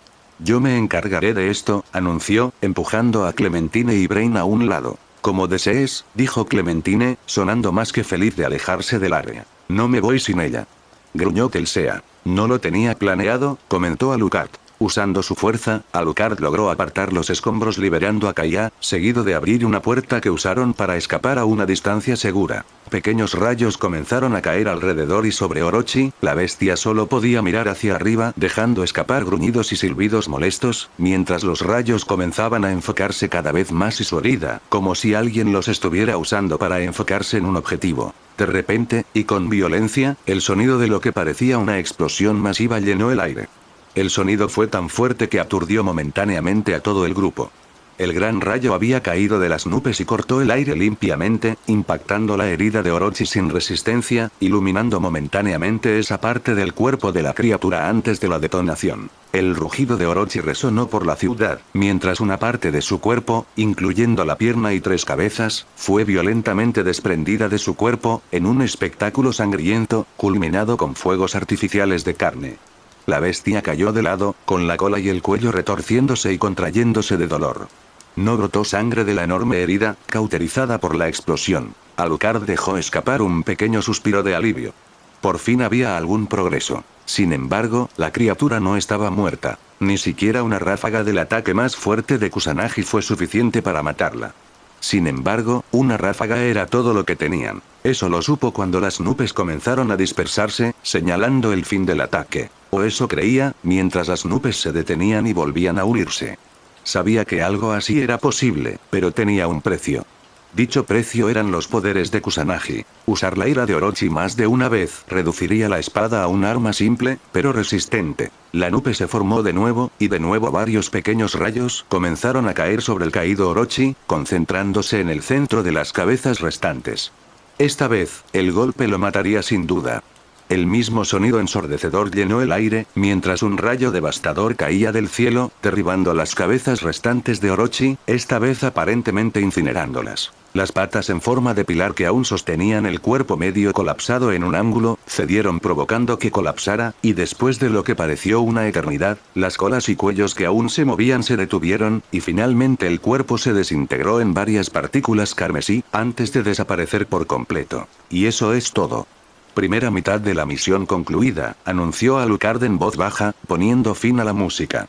Yo me encargaré de esto, anunció, empujando a Clementine y Brain a un lado. Como desees, dijo Clementine, sonando más que feliz de alejarse del área. No me voy sin ella. Gruñó Telsea. No lo tenía planeado, comentó Alucard. Usando su fuerza, Alucard logró apartar los escombros liberando a Kaya, seguido de abrir una puerta que usaron para escapar a una distancia segura. Pequeños rayos comenzaron a caer alrededor y sobre Orochi, la bestia solo podía mirar hacia arriba dejando escapar gruñidos y silbidos molestos, mientras los rayos comenzaban a enfocarse cada vez más y su herida, como si alguien los estuviera usando para enfocarse en un objetivo. De repente, y con violencia, el sonido de lo que parecía una explosión masiva llenó el aire. El sonido fue tan fuerte que aturdió momentáneamente a todo el grupo. El gran rayo había caído de las nubes y cortó el aire limpiamente, impactando la herida de Orochi sin resistencia, iluminando momentáneamente esa parte del cuerpo de la criatura antes de la detonación. El rugido de Orochi resonó por la ciudad, mientras una parte de su cuerpo, incluyendo la pierna y 3 cabezas, fue violentamente desprendida de su cuerpo, en un espectáculo sangriento, culminado con fuegos artificiales de carne. La bestia cayó de lado, con la cola y el cuello retorciéndose y contrayéndose de dolor. No brotó sangre de la enorme herida, cauterizada por la explosión. Alucard dejó escapar un pequeño suspiro de alivio. Por fin había algún progreso. Sin embargo, la criatura no estaba muerta. Ni siquiera una ráfaga del ataque más fuerte de Kusanagi fue suficiente para matarla. Sin embargo, una ráfaga era todo lo que tenían. Eso lo supo cuando las nubes comenzaron a dispersarse, señalando el fin del ataque. O eso creía, mientras las nubes se detenían y volvían a unirse. Sabía que algo así era posible, pero tenía un precio. Dicho precio eran los poderes de Kusanagi. Usar la ira de Orochi más de una vez reduciría la espada a un arma simple, pero resistente. La nube se formó de nuevo, y de nuevo varios pequeños rayos comenzaron a caer sobre el caído Orochi, concentrándose en el centro de las cabezas restantes. Esta vez, el golpe lo mataría sin duda. El mismo sonido ensordecedor llenó el aire, mientras un rayo devastador caía del cielo, derribando las cabezas restantes de Orochi, esta vez aparentemente incinerándolas. Las patas en forma de pilar que aún sostenían el cuerpo medio colapsado en un ángulo, cedieron provocando que colapsara, y después de lo que pareció una eternidad, las colas y cuellos que aún se movían se detuvieron, y finalmente el cuerpo se desintegró en varias partículas carmesí, antes de desaparecer por completo. Y eso es todo. Primera mitad de la misión concluida, anunció Alucard en voz baja, poniendo fin a la música.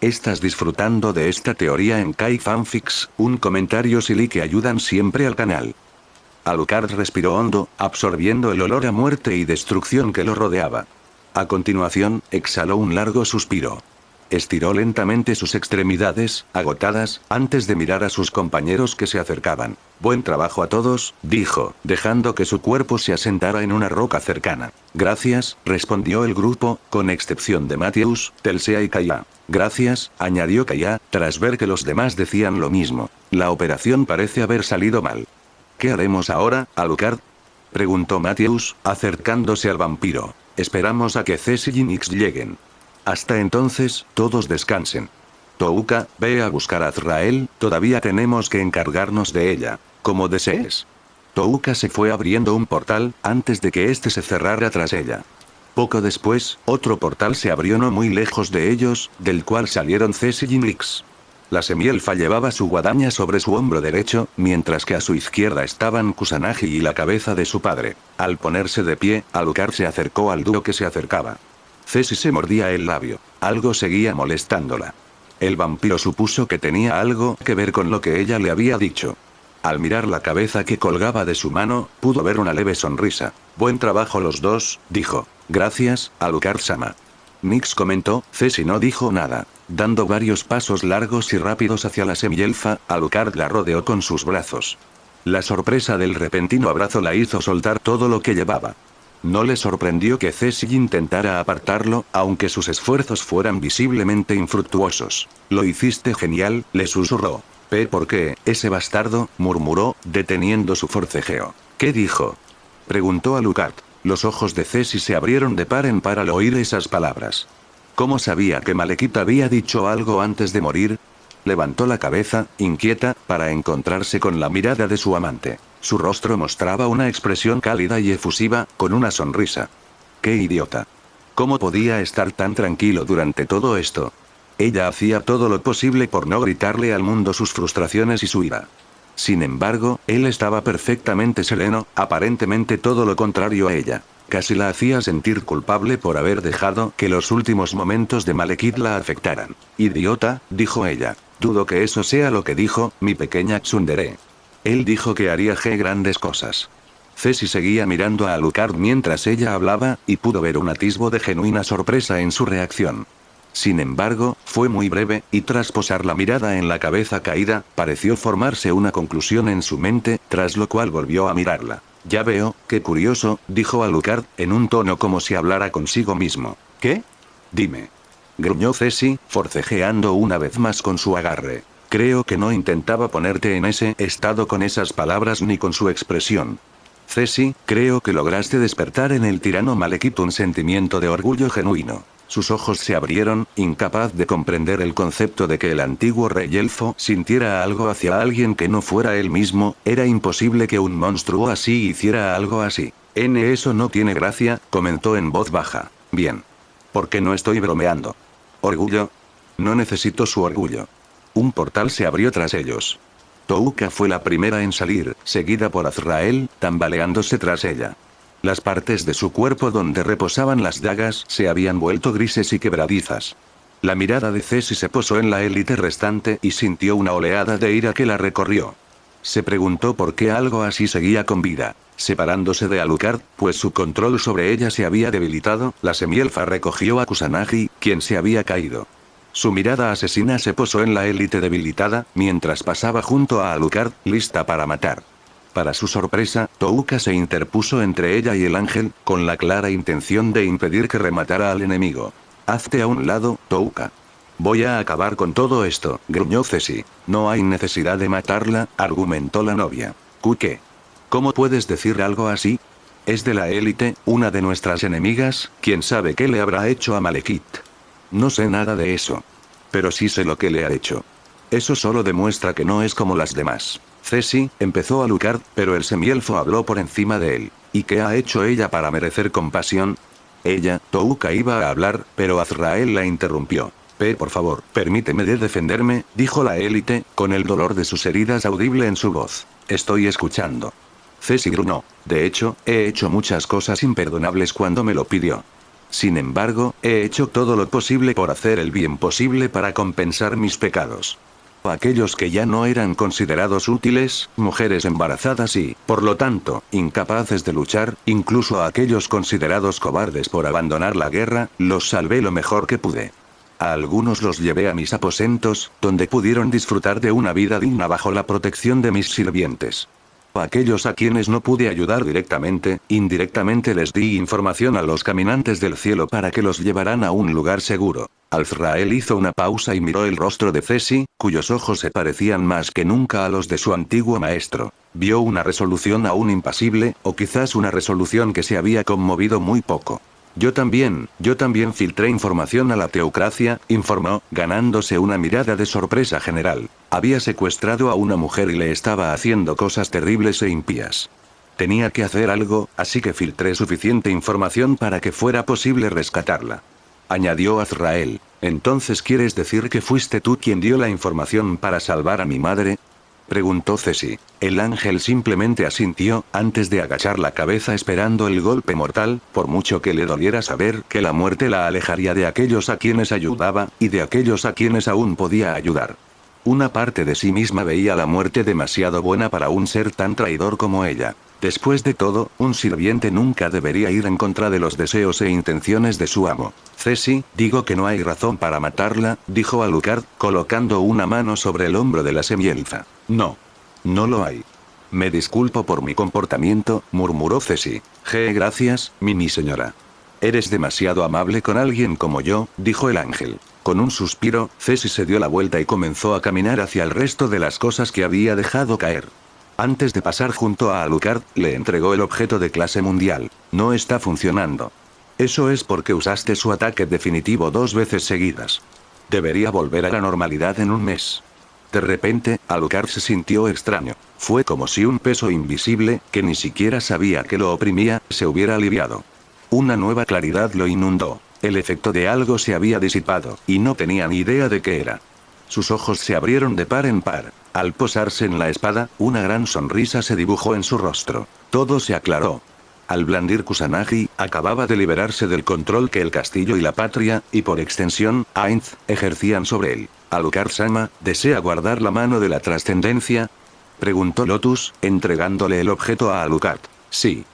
¿Estás disfrutando de esta teoría en Kai Fanfics? Un comentario silly que ayudan siempre al canal. Alucard respiró hondo, absorbiendo el olor a muerte y destrucción que lo rodeaba. A continuación, exhaló un largo suspiro. Estiró lentamente sus extremidades, agotadas, antes de mirar a sus compañeros que se acercaban. Buen trabajo a todos, dijo, dejando que su cuerpo se asentara en una roca cercana. Gracias, respondió el grupo, con excepción de Matthews, Telsea y Kaya. Gracias, añadió Kaya, tras ver que los demás decían lo mismo. La operación parece haber salido mal. ¿Qué haremos ahora, Alucard? Preguntó Matthews, acercándose al vampiro. Esperamos a que Ceci y Nix lleguen. Hasta entonces, todos descansen. Touka, ve a buscar a Azrael, todavía tenemos que encargarnos de ella. Como desees. Touka se fue abriendo un portal, antes de que éste se cerrara tras ella. Poco después, otro portal se abrió no muy lejos de ellos, del cual salieron Ceci y Nix. La semielfa llevaba su guadaña sobre su hombro derecho, mientras que a su izquierda estaban Kusanagi y la cabeza de su padre. Al ponerse de pie, Alucard se acercó al dúo que se acercaba. Ceci se mordía el labio. Algo seguía molestándola. El vampiro supuso que tenía algo que ver con lo que ella le había dicho. Al mirar la cabeza que colgaba de su mano, pudo ver una leve sonrisa. Buen trabajo los dos, dijo. Gracias, Alucard-sama. Nix comentó. Ceci no dijo nada. Dando varios pasos largos y rápidos hacia la semielfa, Alucard la rodeó con sus brazos. La sorpresa del repentino abrazo la hizo soltar todo lo que llevaba. No le sorprendió que Ceci intentara apartarlo, aunque sus esfuerzos fueran visiblemente infructuosos. Lo hiciste genial, le susurró. ¿Por qué, ese bastardo? Murmuró, deteniendo su forcejeo. ¿Qué dijo? Preguntó Alucard. Los ojos de Ceci se abrieron de par en par al oír esas palabras. ¿Cómo sabía que Malekith había dicho algo antes de morir? Levantó la cabeza, inquieta, para encontrarse con la mirada de su amante. Su rostro mostraba una expresión cálida y efusiva, con una sonrisa. ¡Qué idiota! ¿Cómo podía estar tan tranquilo durante todo esto? Ella hacía todo lo posible por no gritarle al mundo sus frustraciones y su ira. Sin embargo, él estaba perfectamente sereno, aparentemente todo lo contrario a ella. Casi la hacía sentir culpable por haber dejado que los últimos momentos de Malekith la afectaran. Idiota, dijo ella. Dudo que eso sea lo que dijo, mi pequeña tsundere. Él dijo que haría grandes cosas. Ceci seguía mirando a Alucard mientras ella hablaba, y pudo ver un atisbo de genuina sorpresa en su reacción. Sin embargo, fue muy breve, y tras posar la mirada en la cabeza caída, pareció formarse una conclusión en su mente, tras lo cual volvió a mirarla. Ya veo, qué curioso, dijo Alucard, en un tono como si hablara consigo mismo. ¿Qué? Dime. Gruñó Ceci, forcejeando una vez más con su agarre. Creo que no intentaba ponerte en ese estado con esas palabras ni con su expresión. Ceci, creo que lograste despertar en el tirano Malekith un sentimiento de orgullo genuino. Sus ojos se abrieron, incapaz de comprender el concepto de que el antiguo rey elfo sintiera algo hacia alguien que no fuera él mismo. Era imposible que un monstruo así hiciera algo así. Eso no tiene gracia, comentó en voz baja. Bien. Porque no estoy bromeando. ¿Orgullo? No necesito su orgullo. Un portal se abrió tras ellos. Touka fue la primera en salir, seguida por Azrael, tambaleándose tras ella. Las partes de su cuerpo donde reposaban las dagas se habían vuelto grises y quebradizas. La mirada de Ceci se posó en la élite restante y sintió una oleada de ira que la recorrió. Se preguntó por qué algo así seguía con vida. Separándose de Alucard, pues su control sobre ella se había debilitado, la semielfa recogió a Kusanagi, quien se había caído. Su mirada asesina se posó en la élite debilitada, mientras pasaba junto a Alucard, lista para matar. Para su sorpresa, Touka se interpuso entre ella y el ángel, con la clara intención de impedir que rematara al enemigo. Hazte a un lado, Touka. Voy a acabar con todo esto, gruñó Ceci. No hay necesidad de matarla, argumentó la novia. ¿Qué? ¿Cómo puedes decir algo así? Es de la élite, una de nuestras enemigas, quién sabe qué le habrá hecho a Malekith. No sé nada de eso. Pero sí sé lo que le ha hecho. Eso solo demuestra que no es como las demás. Ceci, empezó Alucard, pero el semielfo habló por encima de él. ¿Y qué ha hecho ella para merecer compasión? Ella, Touka iba a hablar, pero Azrael la interrumpió. Por favor, permíteme de defenderme, dijo la élite, con el dolor de sus heridas audible en su voz. Estoy escuchando. Ceci gruñó. De hecho, he hecho muchas cosas imperdonables cuando me lo pidió. Sin embargo, he hecho todo lo posible por hacer el bien posible para compensar mis pecados. Aquellos que ya no eran considerados útiles, mujeres embarazadas y, por lo tanto, incapaces de luchar, incluso a aquellos considerados cobardes por abandonar la guerra, los salvé lo mejor que pude. A algunos los llevé a mis aposentos, donde pudieron disfrutar de una vida digna bajo la protección de mis sirvientes. A aquellos a quienes no pude ayudar directamente, indirectamente les di información a los caminantes del cielo para que los llevaran a un lugar seguro. Azrael hizo una pausa y miró el rostro de Ceci, cuyos ojos se parecían más que nunca a los de su antiguo maestro. Vio una resolución aún impasible, o quizás una resolución que se había conmovido muy poco. Yo también filtré información a la teocracia, informó, ganándose una mirada de sorpresa general. Había secuestrado a una mujer y le estaba haciendo cosas terribles e impías. Tenía que hacer algo, así que filtré suficiente información para que fuera posible rescatarla. Añadió Azrael. ¿Entonces quieres decir que fuiste tú quien dio la información para salvar a mi madre? Preguntó Ceci. El ángel simplemente asintió, antes de agachar la cabeza esperando el golpe mortal, por mucho que le doliera saber que la muerte la alejaría de aquellos a quienes ayudaba, y de aquellos a quienes aún podía ayudar. Una parte de sí misma veía la muerte demasiado buena para un ser tan traidor como ella. Después de todo, un sirviente nunca debería ir en contra de los deseos e intenciones de su amo. Ceci, digo que no hay razón para matarla, dijo Alucard, colocando una mano sobre el hombro de la semielfa. No. No lo hay. Me disculpo por mi comportamiento, murmuró Ceci. Gracias, mi señora. Eres demasiado amable con alguien como yo, dijo el ángel. Con un suspiro, Ceci se dio la vuelta y comenzó a caminar hacia el resto de las cosas que había dejado caer. Antes de pasar junto a Alucard, le entregó el objeto de clase mundial. No está funcionando. Eso es porque usaste su ataque definitivo 2 veces seguidas. Debería volver a la normalidad en un mes. De repente, Alucard se sintió extraño. Fue como si un peso invisible, que ni siquiera sabía que lo oprimía, se hubiera aliviado. Una nueva claridad lo inundó. El efecto de algo se había disipado, y no tenía ni idea de qué era. Sus ojos se abrieron de par en par. Al posarse en la espada, una gran sonrisa se dibujó en su rostro. Todo se aclaró. Al blandir Kusanagi, acababa de liberarse del control que el castillo y la patria, y por extensión, Ainz, ejercían sobre él. Alucard-sama, ¿desea guardar la mano de la trascendencia? Preguntó Lotus, entregándole el objeto a Alucard. Sí.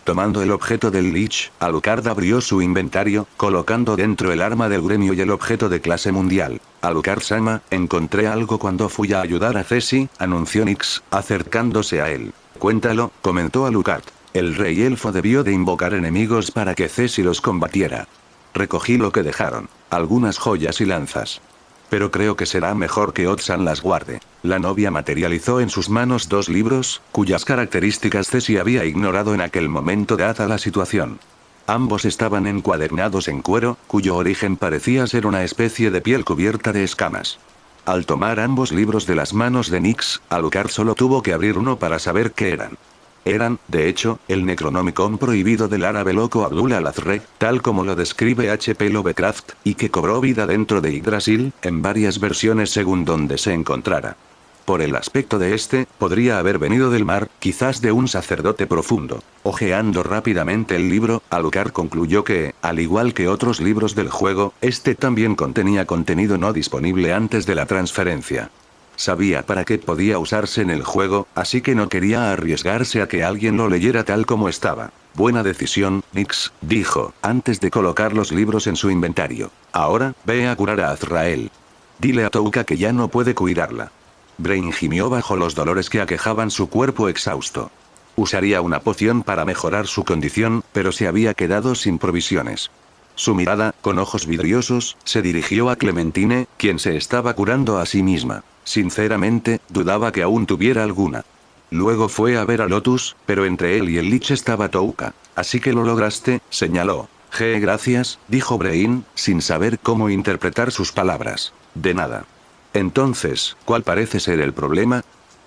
Tomando el objeto del Lich, Alucard abrió su inventario, colocando dentro el arma del gremio y el objeto de clase mundial. Alucard-sama, encontré algo cuando fui a ayudar a Ceci, anunció Nyx, acercándose a él. Cuéntalo, comentó Alucard. El rey elfo debió de invocar enemigos para que Ceci los combatiera. Recogí lo que dejaron, algunas joyas y lanzas. Pero creo que será mejor que Otsan las guarde. La novia materializó en sus manos 2 libros, cuyas características Ceci había ignorado en aquel momento dada la situación. Ambos estaban encuadernados en cuero, cuyo origen parecía ser una especie de piel cubierta de escamas. Al tomar ambos libros de las manos de Nyx, Alucard solo tuvo que abrir uno para saber qué eran. Eran, de hecho, el Necronomicon prohibido del árabe loco Abdul al-Azraq, tal como lo describe H.P. Lovecraft, y que cobró vida dentro de Yggdrasil, en varias versiones según donde se encontrara. Por el aspecto de este, podría haber venido del mar, quizás de un sacerdote profundo. Ojeando rápidamente el libro, Alucard concluyó que, al igual que otros libros del juego, este también contenía contenido no disponible antes de la transferencia. Sabía para qué podía usarse en el juego, así que no quería arriesgarse a que alguien lo leyera tal como estaba. Buena decisión, Nyx, dijo, antes de colocar los libros en su inventario. Ahora, ve a curar a Azrael. Dile a Touka que ya no puede cuidarla. Brain gimió bajo los dolores que aquejaban su cuerpo exhausto. Usaría una poción para mejorar su condición, pero se había quedado sin provisiones. Su mirada, con ojos vidriosos, se dirigió a Clementine, quien se estaba curando a sí misma. Sinceramente, dudaba que aún tuviera alguna. Luego fue a ver a Lotus, pero entre él y el Lich estaba Touka. Así que lo lograste, señaló. Gracias, dijo Brain, sin saber cómo interpretar sus palabras. De nada. Entonces, ¿cuál parece ser el problema?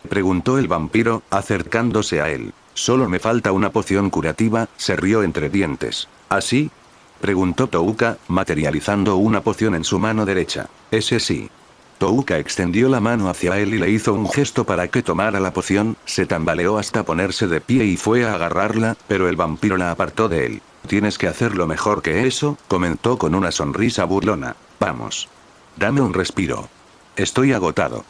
Preguntó el vampiro, acercándose a él. Solo me falta una poción curativa, se rió entre dientes. ¿Así? Preguntó Touka, materializando una poción en su mano derecha. Ese sí. Touka extendió la mano hacia él y le hizo un gesto para que tomara la poción, se tambaleó hasta ponerse de pie y fue a agarrarla, pero el vampiro la apartó de él. Tienes que hacerlo mejor que eso, comentó con una sonrisa burlona. Vamos. Dame un respiro. Estoy agotado.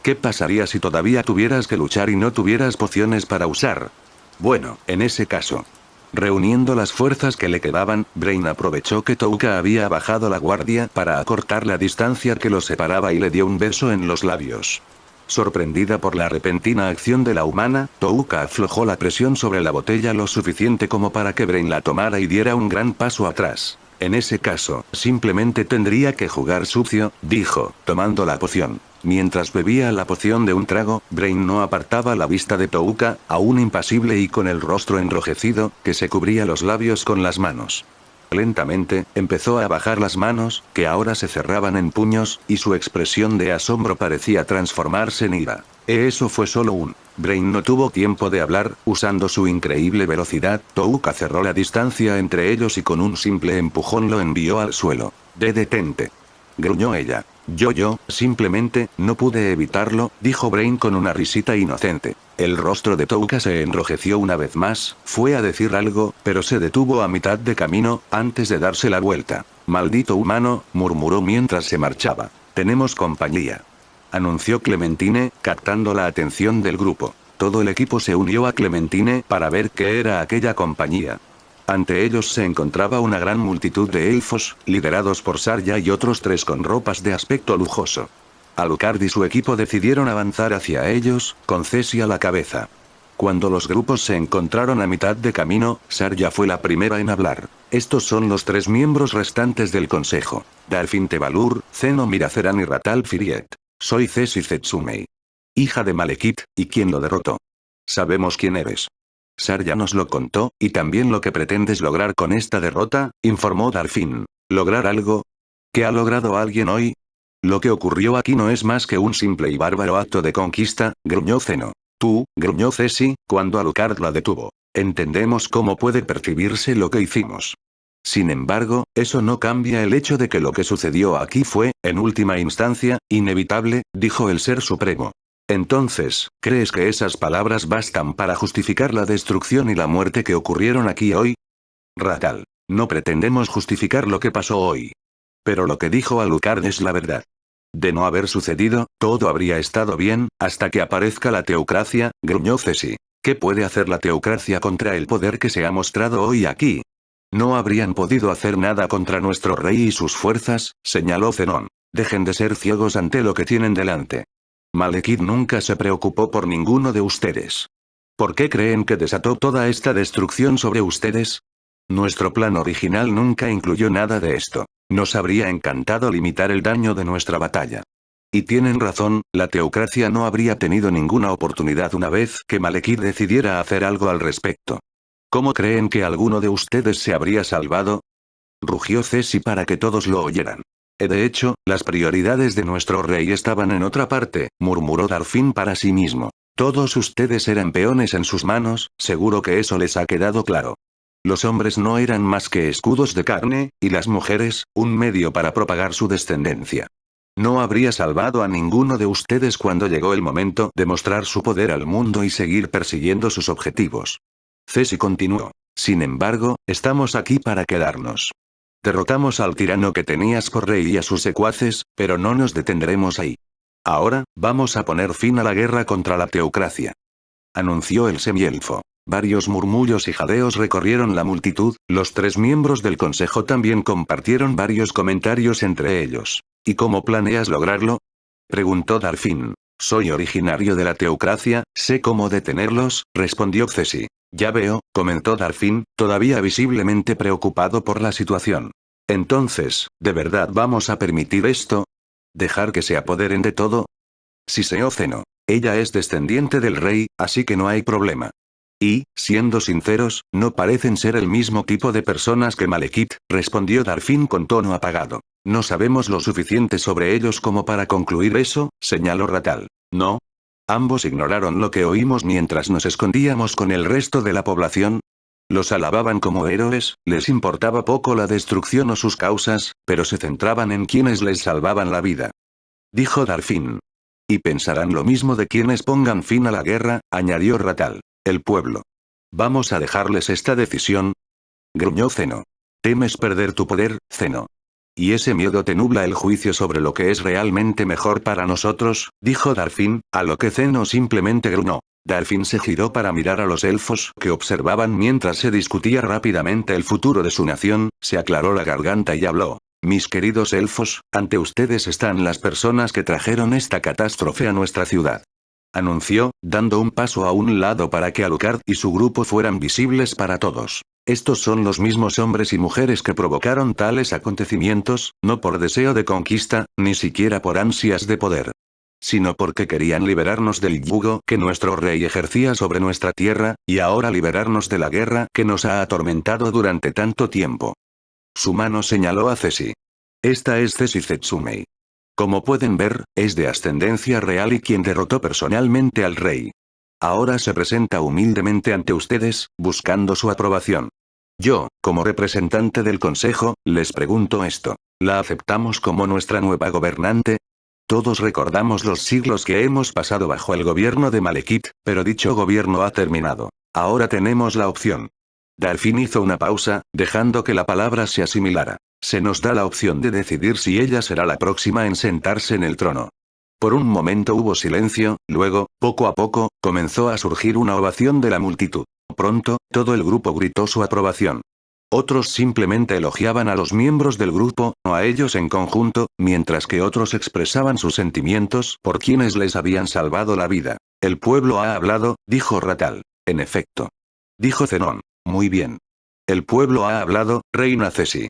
¿Qué pasaría si todavía tuvieras que luchar y no tuvieras pociones para usar? Bueno, en ese caso. Reuniendo las fuerzas que le quedaban, Brain aprovechó que Touka había bajado la guardia para acortar la distancia que los separaba y le dio un beso en los labios. Sorprendida por la repentina acción de la humana, Touka aflojó la presión sobre la botella lo suficiente como para que Brain la tomara y diera un gran paso atrás. En ese caso, simplemente tendría que jugar sucio, dijo, tomando la poción. Mientras bebía la poción de un trago, Brain no apartaba la vista de Touka, aún impasible y con el rostro enrojecido, que se cubría los labios con las manos. Lentamente, empezó a bajar las manos, que ahora se cerraban en puños, y su expresión de asombro parecía transformarse en ira. Eso fue solo un. Brain no tuvo tiempo de hablar, usando su increíble velocidad, Touka cerró la distancia entre ellos y con un simple empujón lo envió al suelo. Detente. Gruñó ella. Yo, simplemente, no pude evitarlo, dijo Brain con una risita inocente. El rostro de Touka se enrojeció una vez más, fue a decir algo, pero se detuvo a mitad de camino, antes de darse la vuelta. Maldito humano, murmuró mientras se marchaba. Tenemos compañía. Anunció Clementine, captando la atención del grupo. Todo el equipo se unió a Clementine para ver qué era aquella compañía. Ante ellos se encontraba una gran multitud de elfos, liderados por Sarja y otros 3 con ropas de aspecto lujoso. Alucard y su equipo decidieron avanzar hacia ellos, con Cesi a la cabeza. Cuando los grupos se encontraron a mitad de camino, Sarja fue la primera en hablar. Estos son los 3 miembros restantes del consejo. Darfin Tebalur, Zeno Miraceran y Ratal Firiet. Soy Cesi Zetsumei. Hija de Malekith, ¿y quién lo derrotó? Sabemos quién eres. Sarja nos lo contó, y también lo que pretendes lograr con esta derrota, informó Darfin. ¿Lograr algo? ¿Qué ha logrado alguien hoy? Lo que ocurrió aquí no es más que un simple y bárbaro acto de conquista, gruñó Zeno. Tú, gruñó Cesi, cuando Alucard la detuvo. Entendemos cómo puede percibirse lo que hicimos. Sin embargo, eso no cambia el hecho de que lo que sucedió aquí fue, en última instancia, inevitable, dijo el Ser Supremo. Entonces, ¿crees que esas palabras bastan para justificar la destrucción y la muerte que ocurrieron aquí hoy? Ratal. No pretendemos justificar lo que pasó hoy. Pero lo que dijo Alucard es la verdad. De no haber sucedido, todo habría estado bien, hasta que aparezca la teocracia, gruñó Cesi. ¿Qué puede hacer la teocracia contra el poder que se ha mostrado hoy aquí? No habrían podido hacer nada contra nuestro rey y sus fuerzas, señaló Zenón. Dejen de ser ciegos ante lo que tienen delante. Malekith nunca se preocupó por ninguno de ustedes. ¿Por qué creen que desató toda esta destrucción sobre ustedes? Nuestro plan original nunca incluyó nada de esto. Nos habría encantado limitar el daño de nuestra batalla. Y tienen razón, la teocracia no habría tenido ninguna oportunidad una vez que Malekith decidiera hacer algo al respecto. ¿Cómo creen que alguno de ustedes se habría salvado? Rugió Cesi para que todos lo oyeran. De hecho, las prioridades de nuestro rey estaban en otra parte, murmuró Darfin para sí mismo. Todos ustedes eran peones en sus manos, seguro que eso les ha quedado claro. Los hombres no eran más que escudos de carne, y las mujeres, un medio para propagar su descendencia. No habría salvado a ninguno de ustedes cuando llegó el momento de mostrar su poder al mundo y seguir persiguiendo sus objetivos. Cesi continuó. Sin embargo, estamos aquí para quedarnos. Derrotamos al tirano que tenías por rey y a sus secuaces, pero no nos detendremos ahí. Ahora, vamos a poner fin a la guerra contra la teocracia. Anunció el semielfo. Varios murmullos y jadeos recorrieron la multitud, los 3 miembros del consejo también compartieron varios comentarios entre ellos. ¿Y cómo planeas lograrlo? Preguntó Darfin. Soy originario de la teocracia, sé cómo detenerlos, respondió Cesi. Ya veo, comentó Darfin, todavía visiblemente preocupado por la situación. Entonces, ¿de verdad vamos a permitir esto? ¿Dejar que se apoderen de todo? Siseó Zeno. Ella es descendiente del rey, así que no hay problema. Y, siendo sinceros, no parecen ser el mismo tipo de personas que Malekith, respondió Darfin con tono apagado. No sabemos lo suficiente sobre ellos como para concluir eso, señaló Ratal. ¿No? Ambos ignoraron lo que oímos mientras nos escondíamos con el resto de la población. Los alababan como héroes, les importaba poco la destrucción o sus causas, pero se centraban en quienes les salvaban la vida. Dijo Darfin. Y pensarán lo mismo de quienes pongan fin a la guerra, añadió Ratal. El pueblo. ¿Vamos a dejarles esta decisión? Gruñó Zeno. Temes perder tu poder, Zeno. Y ese miedo te nubla el juicio sobre lo que es realmente mejor para nosotros, dijo Darfin, a lo que Zeno simplemente gruñó. Darfin se giró para mirar a los elfos que observaban mientras se discutía rápidamente el futuro de su nación, se aclaró la garganta y habló. Mis queridos elfos, ante ustedes están las personas que trajeron esta catástrofe a nuestra ciudad. Anunció, dando un paso a un lado para que Alucard y su grupo fueran visibles para todos. Estos son los mismos hombres y mujeres que provocaron tales acontecimientos, no por deseo de conquista, ni siquiera por ansias de poder. Sino porque querían liberarnos del yugo que nuestro rey ejercía sobre nuestra tierra, y ahora liberarnos de la guerra que nos ha atormentado durante tanto tiempo. Su mano señaló a Cesi. Esta es Cesi Zetsumei. Como pueden ver, es de ascendencia real y quien derrotó personalmente al rey. Ahora se presenta humildemente ante ustedes, buscando su aprobación. Yo, como representante del consejo, les pregunto esto. ¿La aceptamos como nuestra nueva gobernante? Todos recordamos los siglos que hemos pasado bajo el gobierno de Malekith, pero dicho gobierno ha terminado. Ahora tenemos la opción. Darfin hizo una pausa, dejando que la palabra se asimilara. Se nos da la opción de decidir si ella será la próxima en sentarse en el trono. Por un momento hubo silencio, luego, poco a poco, comenzó a surgir una ovación de la multitud. Pronto, todo el grupo gritó su aprobación. Otros simplemente elogiaban a los miembros del grupo, o a ellos en conjunto, mientras que otros expresaban sus sentimientos por quienes les habían salvado la vida. El pueblo ha hablado, dijo Ratal. En efecto. Dijo Zenón. Muy bien. El pueblo ha hablado, reina Cesi.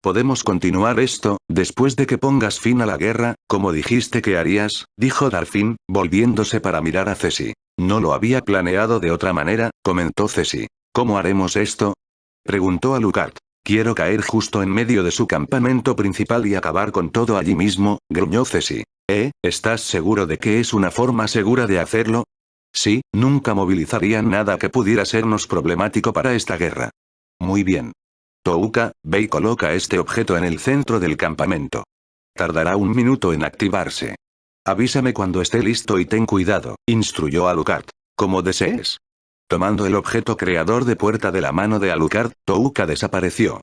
Podemos continuar esto, después de que pongas fin a la guerra, como dijiste que harías, dijo Darfin, volviéndose para mirar a Cesi. No lo había planeado de otra manera, comentó Cesi. ¿Cómo haremos esto? Preguntó Alucard. Quiero caer justo en medio de su campamento principal y acabar con todo allí mismo, gruñó Cesi. ¿Estás seguro de que es una forma segura de hacerlo? Sí, nunca movilizarían nada que pudiera sernos problemático para esta guerra. Muy bien. Touka, ve y coloca este objeto en el centro del campamento. Tardará un minuto en activarse. Avísame cuando esté listo y ten cuidado, instruyó Alucard. Como desees. Tomando el objeto creador de puerta de la mano de Alucard, Touka desapareció.